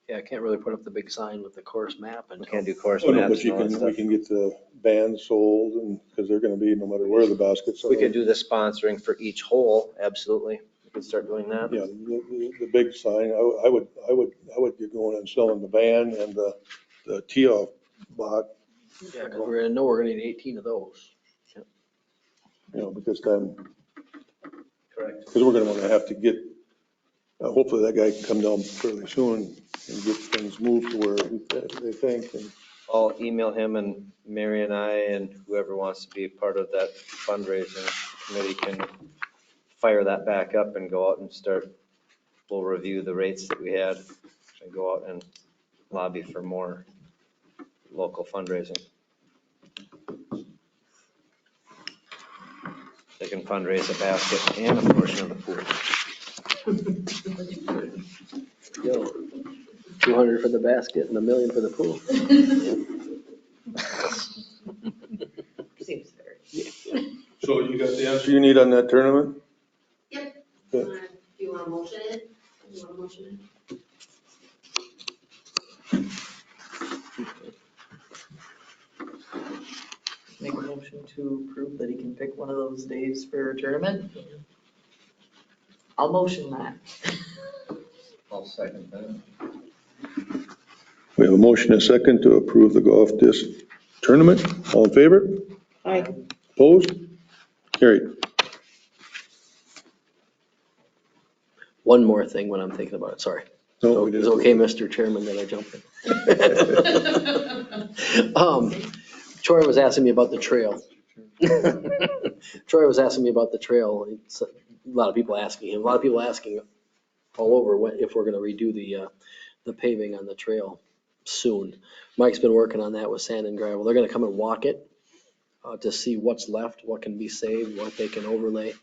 Yeah, I can't really put up the big sign with the course map We until. can't do course Oh, no, maps but you and all that can, we stuff. can get the bands sold, and, because they're gonna be no matter where the baskets are. We could do the sponsoring for each hole, absolutely. We could start doing that. Yeah, the big sign, I would get going and selling the band and the tee-off box, Yeah, because we're gonna know we're gonna need 18 of those. you know, because then, Correct. because we're gonna wanna have to get, hopefully that guy can come down fairly soon and get things moved to where they think, and I'll email him, and Mary and I and whoever wants to be a part of that fundraising committee can fire that back up and go out and start. We'll review the rates that we had and go out and lobby for more local fundraising. They can fundraise a basket and a portion of the pool. Yo, 200 for the basket and $1 million for the pool. Seems fair. so you got the answer you need on that tournament? Yep. Okay. Do you want to motion it? Do you want to motion it? Make a motion to prove that he can pick one of those days for a tournament. I'll motion that. I'll second that. We have a motion and a second to approve the golf disc tournament. All in favor? Aye. Opposed? Carried. One more thing when I'm thinking about it, sorry. No, we Is didn't. it okay, Mr. Chairman, that I jump in? Troy was asking me about the trail. Troy was asking me about the trail. It's a lot of people asking him, a lot of people asking all over if we're gonna redo the paving on the trail soon. Mike's been working on that with sand and gravel. They're gonna come and walk it to see what's left, what can be saved, what they can overlay.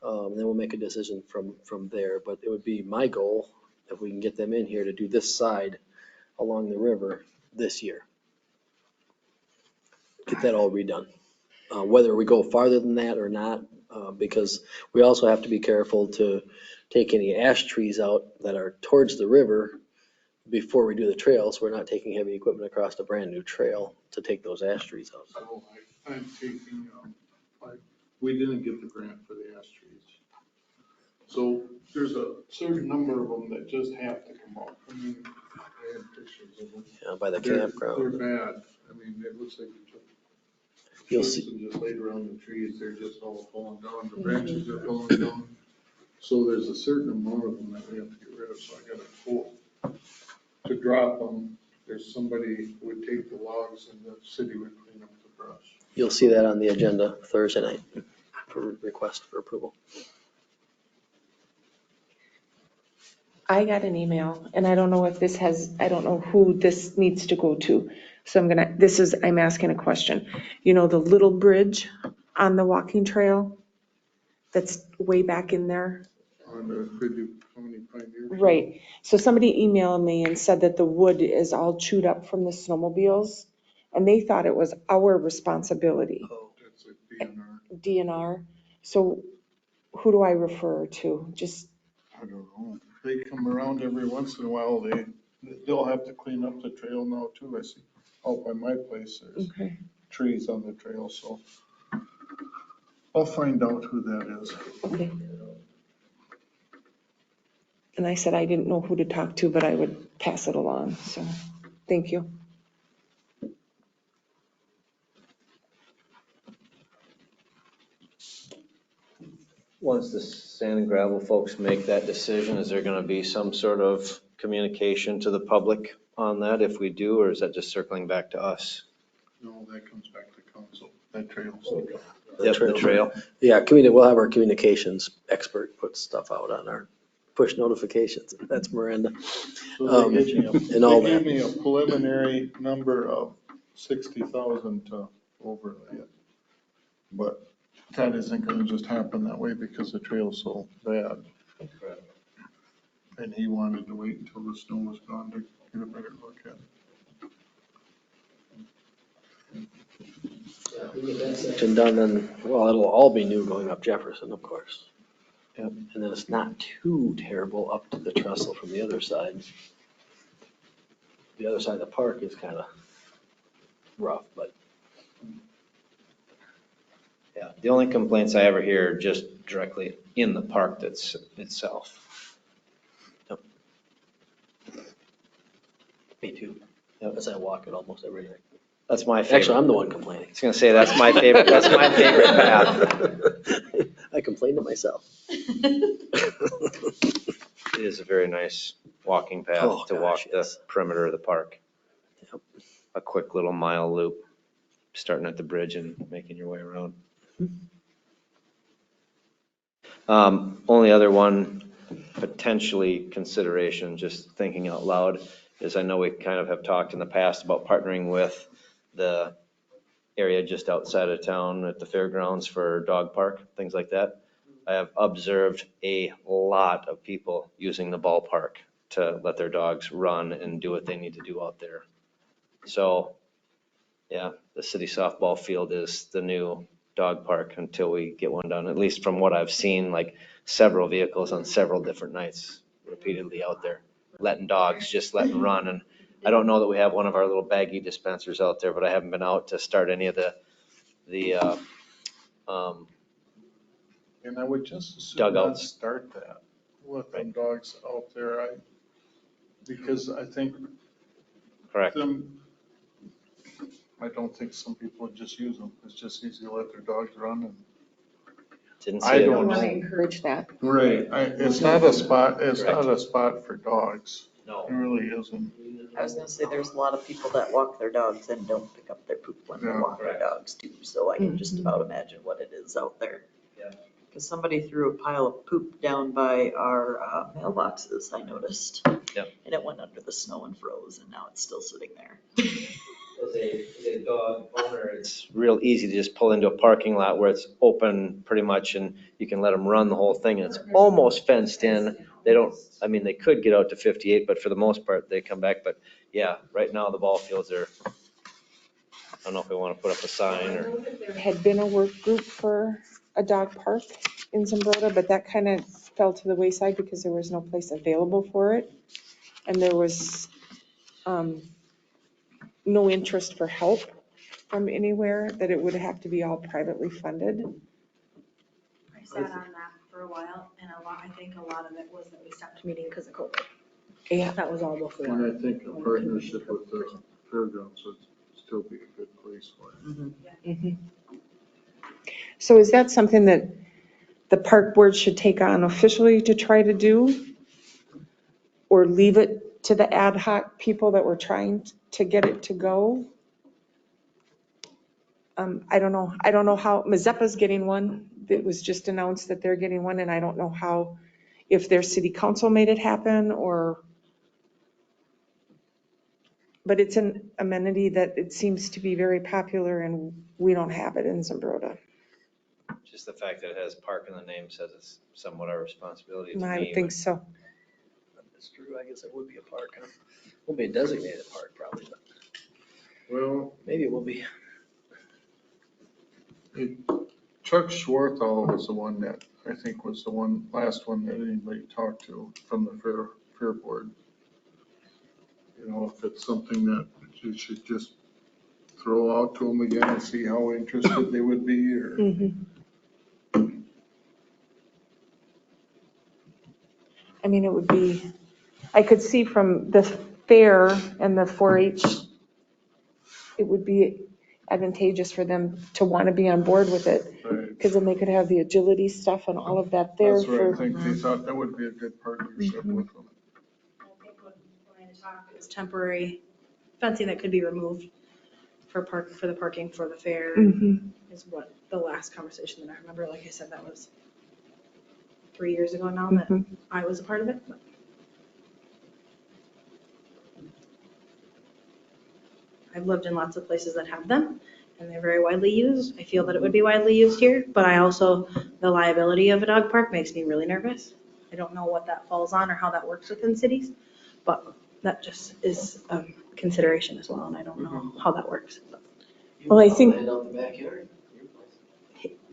Then we'll make a decision from there, but it would be my goal, if we can get them in here, to do this side along the river this year. Get that all redone. Whether we go farther than that or not, because we also have to be careful to take any ash trees out that are towards the river before we do the trail, so we're not taking heavy equipment across a brand new trail to take those ash trees out. So I'm taking, like, we didn't get the grant for the ash trees. So there's a certain number of them that just have to come out. I mean, I had pictures of them. Yeah, by the They're campground. bad. I mean, it looks like you took You'll chips see, and just laid around the trees. They're just all falling down. The branches are falling down. So there's a certain amount of them that we have to get rid of. So I got a quote to drop them. There's somebody who would take the logs and the city would clean up the brush. you'll see that on the agenda Thursday night for request for approval. I got an email, and I don't know if this has, I don't know who this needs to go to. So I'm asking a question. You know, the little bridge on the walking trail that's way back in there? On the County Pioneer. Right. So somebody emailed me and said that the wood is all chewed up from the snowmobiles, and they thought it was our responsibility, That's a DNR. DNR. So who do I refer to? Just, I don't know. They come around every once in a while. They'll have to clean up the trail now too. I see out by my place, there's okay. trees on the trail, so I'll find out who that is. Okay. And I said I didn't know who to talk to, but I would pass it along, so, thank you. Once the sand and gravel folks make that decision, is there gonna be some sort of communication to the public on that if we do, or is that just circling back to us? No, that comes back to council, that trail. Yep, the trail. Yeah, we'll have our communications expert put stuff out on our push notifications. That's Miranda. So they gave me And all they that. gave me a preliminary number of 60,000 to overlay it. But that isn't gonna just happen that way because the trail's so bad. And he wanted to wait until the snow was gone to get a better look at it. We get that section done, and, well, it'll all be new going up Jefferson, of course. Yep. And then it's not too terrible up to the trestle from the other side. The other side of the park is kind of rough, but Yeah, the only complaints I ever hear are just directly in the park that's itself. me too. Yep. As I walk it almost every night. That's my favorite. Actually, I'm the one complaining. I was gonna say, that's my favorite path. I complain to myself. It is a very nice walking path Oh, to gosh, walk the yes. perimeter of the park. Yep. A quick little mile loop, starting at the bridge and making your way around. Only other one potentially consideration, just thinking out loud, is I know we kind of have talked in the past about partnering with the area just outside of town at the fairgrounds for dog park, things like that. I have observed a lot of people using the ballpark to let their dogs run and do what they need to do out there. So, yeah, the city softball field is the new dog park until we get one done, at least from what I've seen, like several vehicles on several different nights repeatedly out there, letting dogs just let them run. And I don't know that we have one of our little baggy dispensers out there, but I haven't been out to start any of the And I would just assume not Dugouts. start that with them dogs out there. Because I think correct. I don't think some people would just use them. It's just easy to let their dogs run and. Didn't I see don't it. know. Encourage that. Right, it's not a spot, it's not a spot for dogs. No. It really isn't. I was gonna say, there's a lot of people that walk their dogs and don't pick up their poop when they Yeah. walk their dogs too, so I can just about imagine what it is out there. Yeah. Because somebody threw a pile of poop down by our mailboxes, I noticed. Yep. And it went under the snow and froze, and now it's still sitting there. As a dog owner, it's real easy to just pull into a parking lot where it's open pretty much and you can let them run the whole thing. And it's almost fenced in. They don't, I mean, they could get out to 58, but for the most part, they come back. But yeah, right now the ball fields are, I don't know if we want to put up a sign or. There had been a work group for a dog park in Zumbrota, but that kind of fell to the wayside because there was no place available for it. And there was no interest for help from anywhere, that it would have to be all privately funded. I sat on that for a while, and I think a lot of it was that we stopped meeting because of COVID. Yeah. That was all before. And I think a partnership with the fairgrounds would still be a good place for it. So is that something that the park board should take on officially to try to do? Or leave it to the ad hoc people that were trying to get it to go? I don't know. I don't know how, Mazeppa's getting one. It was just announced that they're getting one, and I don't know how, if their city council made it happen or, but it's an amenity that it seems to be very popular and we don't have it in Zumbrota. Just the fact that it has park in the name says it's somewhat our responsibility to me. I would think so. That's true. I guess it would be a park, huh? Won't be a designated park probably, but Well, maybe it will be. Chuck Schwarthal was the one that I think was the last one that anybody talked to from the fair board. You know, if it's something that you should just throw out to them again and see how interested they would be, or. I mean, it would be, I could see from the fair and the 4-H, it would be advantageous for them to want to be on board with it. Right. Because then they could have the agility stuff and all of that there. That's where I think they thought that would be a good partnership with them. I think when I talked, it was temporary fencing that could be removed for the parking for the fair is what the last conversation that I remember. Like I said, that was 3 years ago now that I was a part of it. But I've lived in lots of places that have them, and they're very widely used. I feel that it would be widely used here, but I also, the liability of a dog park makes me really nervous. I don't know what that falls on or how that works within cities, but that just is a consideration as well, and I don't know how that works. Well, I think- Land out the backyard.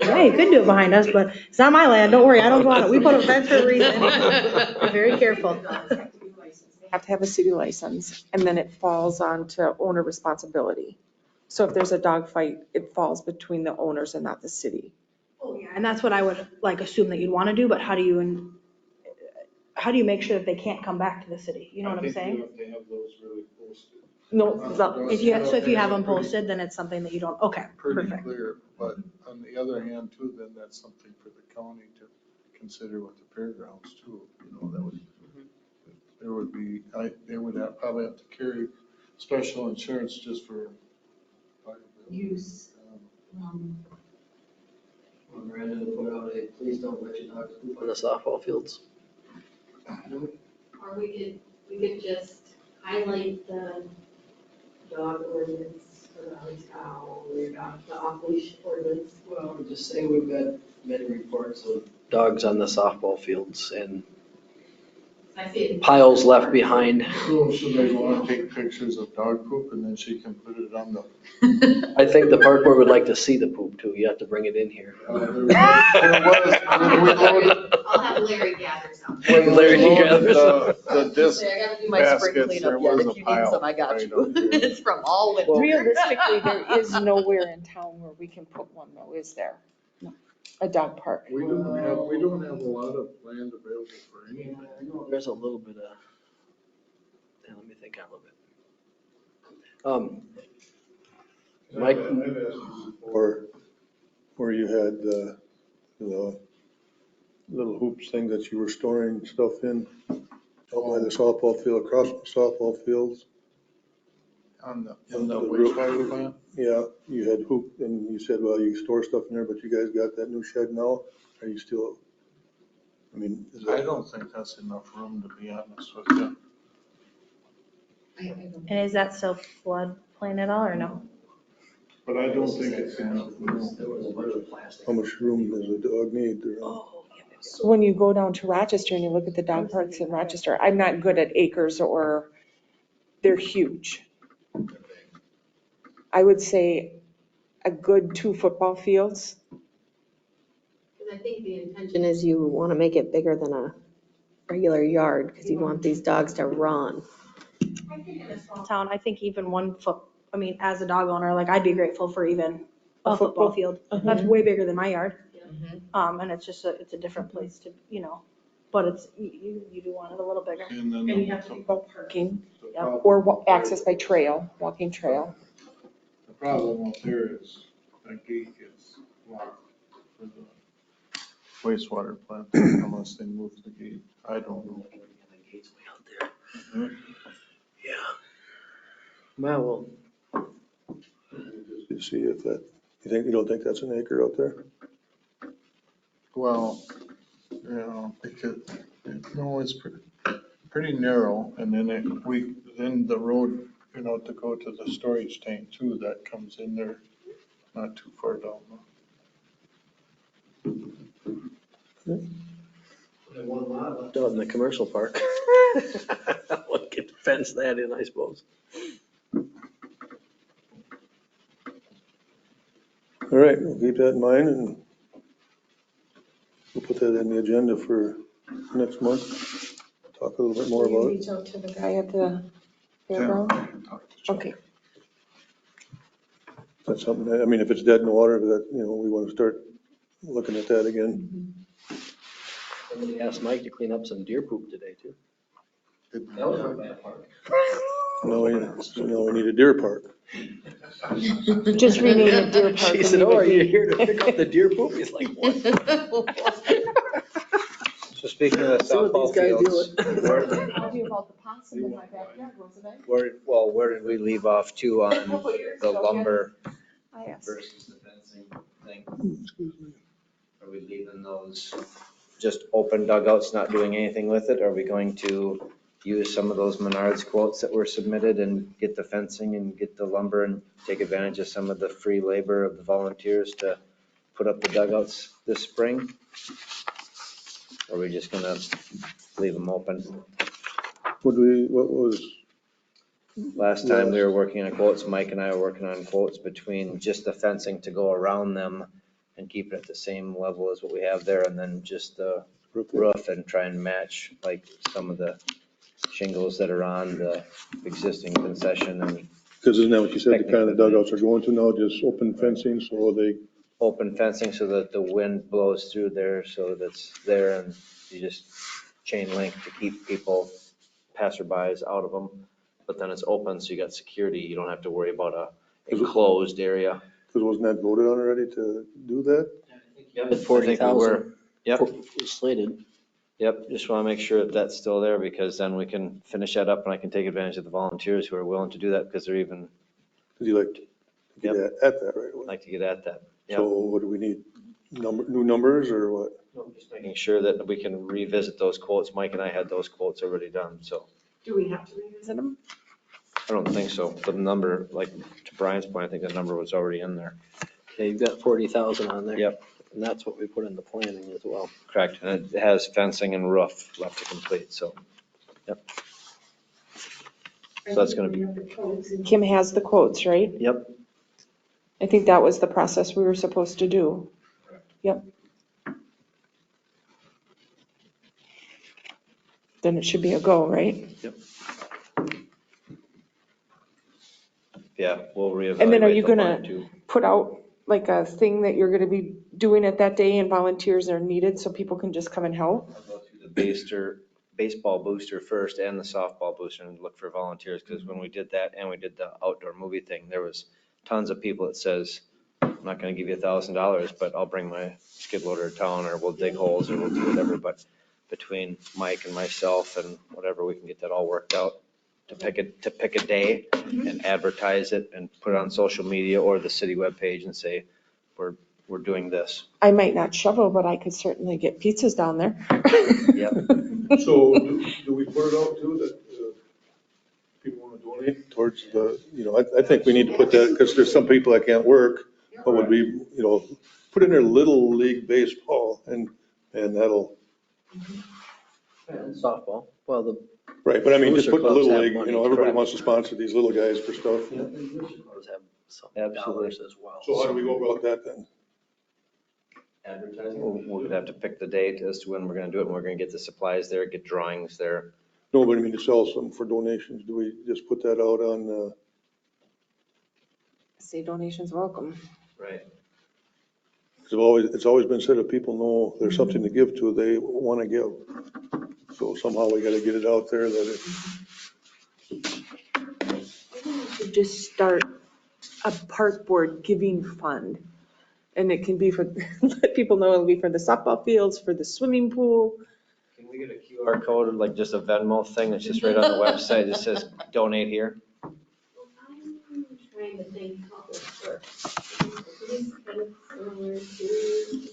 Yeah, you could do it behind us, but it's not my land, don't worry, I don't go on it, we put a fence for a reason. Be very careful. Have to have a city license, and then it falls on to owner responsibility. So if there's a dog fight, it falls between the owners and not the city. Oh, yeah, and that's what I would like assume that you'd want to do, but how do you make sure that they can't come back to the city? You know what I'm saying? I think you have to have those really posted. No, If you have them posted, then it's something that you don't, okay, Pretty perfect. clear, but on the other hand too, then that's something for the county to consider with the fairgrounds too, you know, that would, there would be, they would probably have to carry special insurance just for Use. Well, Miranda put out a, please don't let your dogs poop on the softball fields. Or we could just highlight the dog ordinance for the hotel, or the off-leash ordinance. Well, just say we've got many reports of dogs on the softball fields and I see it. piles left behind. So should they want to take pictures of dog poop and then she can put it on the. I think the park board would like to see the poop too. You have to bring it in here. There was, when we loaded, I'll have Larry gather some. when we Larry loaded gathers. the disc Say, I gotta do my spring baskets, cleanup there yet. was If a you need pile some, I got right you. up there. It's from all winter. realistically, there is nowhere in town where we can put one though, is there? A dog park. We don't have a lot of land available for anything. There's a little bit of, yeah, let me think on a little bit. Mike, Or where you had the little hoops thing that you were storing stuff in, out by the softball field, across from the softball fields. On the The roof. wastewater plant? Yeah, you had hoop, and you said, well, you store stuff in there, but you guys got that new shed now? Are you still, I mean, is I that, don't think that's enough room, to be honest with you. And is that still floodplain at all, or no? But I don't think it's enough room. there was a bunch of plastic. how much room does a dog need? So when you go down to Rochester and you look at the dog parks in Rochester, I'm not good at acres or, they're huge. I would say a good 2 football fields. Because I think the intention is you want to make it bigger than a regular yard, because you want these dogs to run. I think in a small town, I think even 1 foot, I mean, as a dog owner, like I'd be grateful for even a football field. That's way bigger than my yard. And it's just it's a different place to, you know, but it's, you do want it a little bigger. And then And you have to think about parking the Yep. problem- or access by trail, walking trail. The problem out there is that gate gets locked for the wastewater plant unless they move the gate. I don't know. Gates way out there. Yeah. Well, You see if that, you don't think that's an acre out there? Well, you know, because, no, it's pretty narrow, and then then the road, you know, to go to the storage tank too, that comes in there, not too far down. one lot left out in the commercial park. One could fence that in, I suppose. All right, we'll keep that in mind, and we'll put that in the agenda for next month. Talk a little bit more Will you about it. reach out to the guy at the fairground? Okay. That's something, that- I mean, if it's dead in the water, that, you know, we want to start looking at that again. Somebody asked Mike to clean up some deer poop today too. That was a bad park. Now we need a deer park. Just rename it Deer Park. She and said, leave oh, it are you be. here to pick up the deer poop? He's like, what? So speaking of the See what softball these guys fields, doing. Tell you about the possum in my backyard, wasn't I? where did we leave off too on the lumber I asked. versus the fencing thing? Are we leaving those just open dugouts, not doing anything with it? Are we going to use some of those Menards quotes that were submitted and get the fencing and get the lumber and take advantage of some of the free labor of the volunteers to put up the dugouts this spring? Or are we just gonna leave them open? what was, Last time we were working on quotes, Mike and I were working on quotes between just the fencing to go around them and keep it at the same level as what we have there, and then just the roof and try and match like some of the shingles that are on the existing concession and because isn't that what you said, the kind of the dugouts are going to now, just open fencing, so they, open fencing so that the wind blows through there, so that's there, and you just chain link to keep people, passerbys out of them. But then it's open, so you got security, you don't have to worry about a enclosed area. because wasn't that voted on already to do that? At I think we 40,000. were. Yep, Slated. yep, just want to make sure that that's still there, because then we can finish that up and I can take advantage of the volunteers who are willing to do that, because they're even, Because you like to get at that right away. like to get at that. Yep. So what do we need, new numbers or what? Just making sure that we can revisit those quotes. Mike and I had those quotes already done, so Do we have to revisit them? I don't think so. The number, like to Brian's point, I think the number was already in there. Yeah, you've got 40,000 on there. Yep. And that's what we put in the planning as well. Correct, and it has fencing and roof left to complete, so, yep. So that's gonna be, Kim has the quotes, right? yep, I think that was the process we were supposed to do. Yep. Then it should be a go, right? yeah, we'll reevaluate. And then are you the one gonna or two. put out like a thing that you're gonna be doing it that day and volunteers are needed so people can just come and help? I'll go through the baseball booster first and the softball booster and look for volunteers, because when we did that and we did the outdoor movie thing, there was tons of people that says, I'm not gonna give you $1,000, but I'll bring my skid loader to town, or we'll dig holes, or we'll do whatever, but between Mike and myself and whatever, we can get that all worked out to pick a day and advertise it and put it on social media or the city webpage and say, we're doing this. I might not shovel, but I could certainly get pizzas down there. Yep. So do we put it out too, that people want to donate towards the, I think we need to put that, because there's some people that can't work, but would be, put in their little league baseball and that'll, Softball. Well, right, but I mean, just Booster put in the clubs little have league, money, everybody correct. wants to sponsor these little guys for stuff. the clubs have some Absolutely. dollars as well. So how do we go about that then? Advertising, we'll have to pick the date as to when we're gonna do it, and we're gonna get the supplies there, get drawings there. No, but I mean to sell some for donations, do we just put that out on, Say donations welcome. Right. because it's always been said if people know there's something to give to, they want to give. So somehow we got to get it out there that Should just start a park board giving fund. And it can be for, let people know it'll be for the softball fields, for the swimming pool. Can we get a QR code, like just a Venmo thing that's just right on the website that says donate here? I'm trying to think how this works. This is kind of similar to.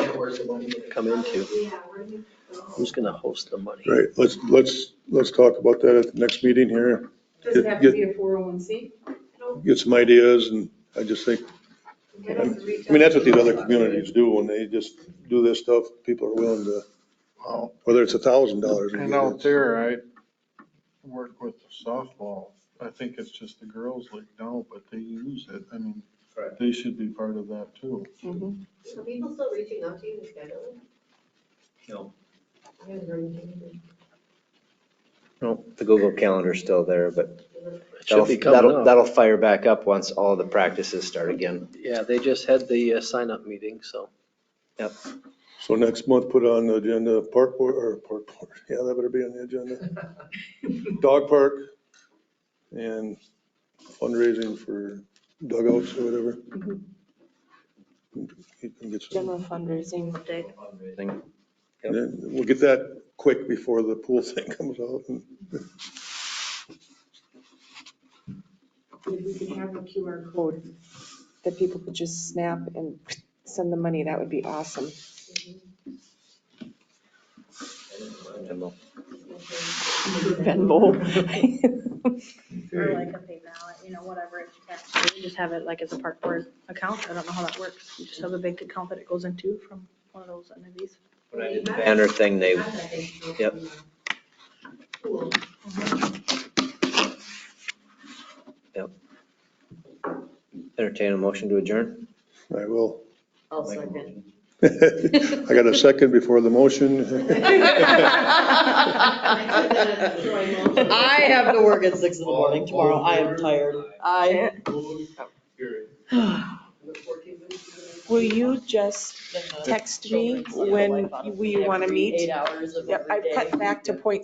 Yeah, where's the money gonna come into? Yeah, where do you go? Who's gonna host the money? right, let's talk about that at the next meeting here. Does it have to be a 401c? Get some ideas, and I just think, I mean, that's what these other communities do when they just do this stuff. People are willing to, Wow. whether it's $1,000. And out there, I work with the softball. I think it's just the girls' league now, but they use it. I mean, they should be part of that too. Are people still reaching out to you to schedule it? No. I haven't heard anything. No, the Google Calendar's still there, but It should be coming up. that'll fire back up once all the practices start again. Yeah, they just had the sign-up meeting, so. Yep. So next month, put on the agenda, park board, yeah, that better be on the agenda. Dog park and fundraising for dugouts or whatever. You can get some, General fundraising. Thing. and then we'll get that quick before the pool thing comes out. And If we could have a QR code that people could just snap and send the money, that would be awesome. Venmo. Or like a PayPal, whatever it's attached to. You just have it like as a park board account. I don't know how that works. You just have a bank account that it goes into from one of those entities. When I did the banner thing, they, yep. Yep. Entertain a motion to adjourn? I will. I'll second. I got a second before the motion. I have to work at 6 in the morning tomorrow. I am tired. Will you just text me when we want to meet? 8 hours of Yep, every I've day. cut back to point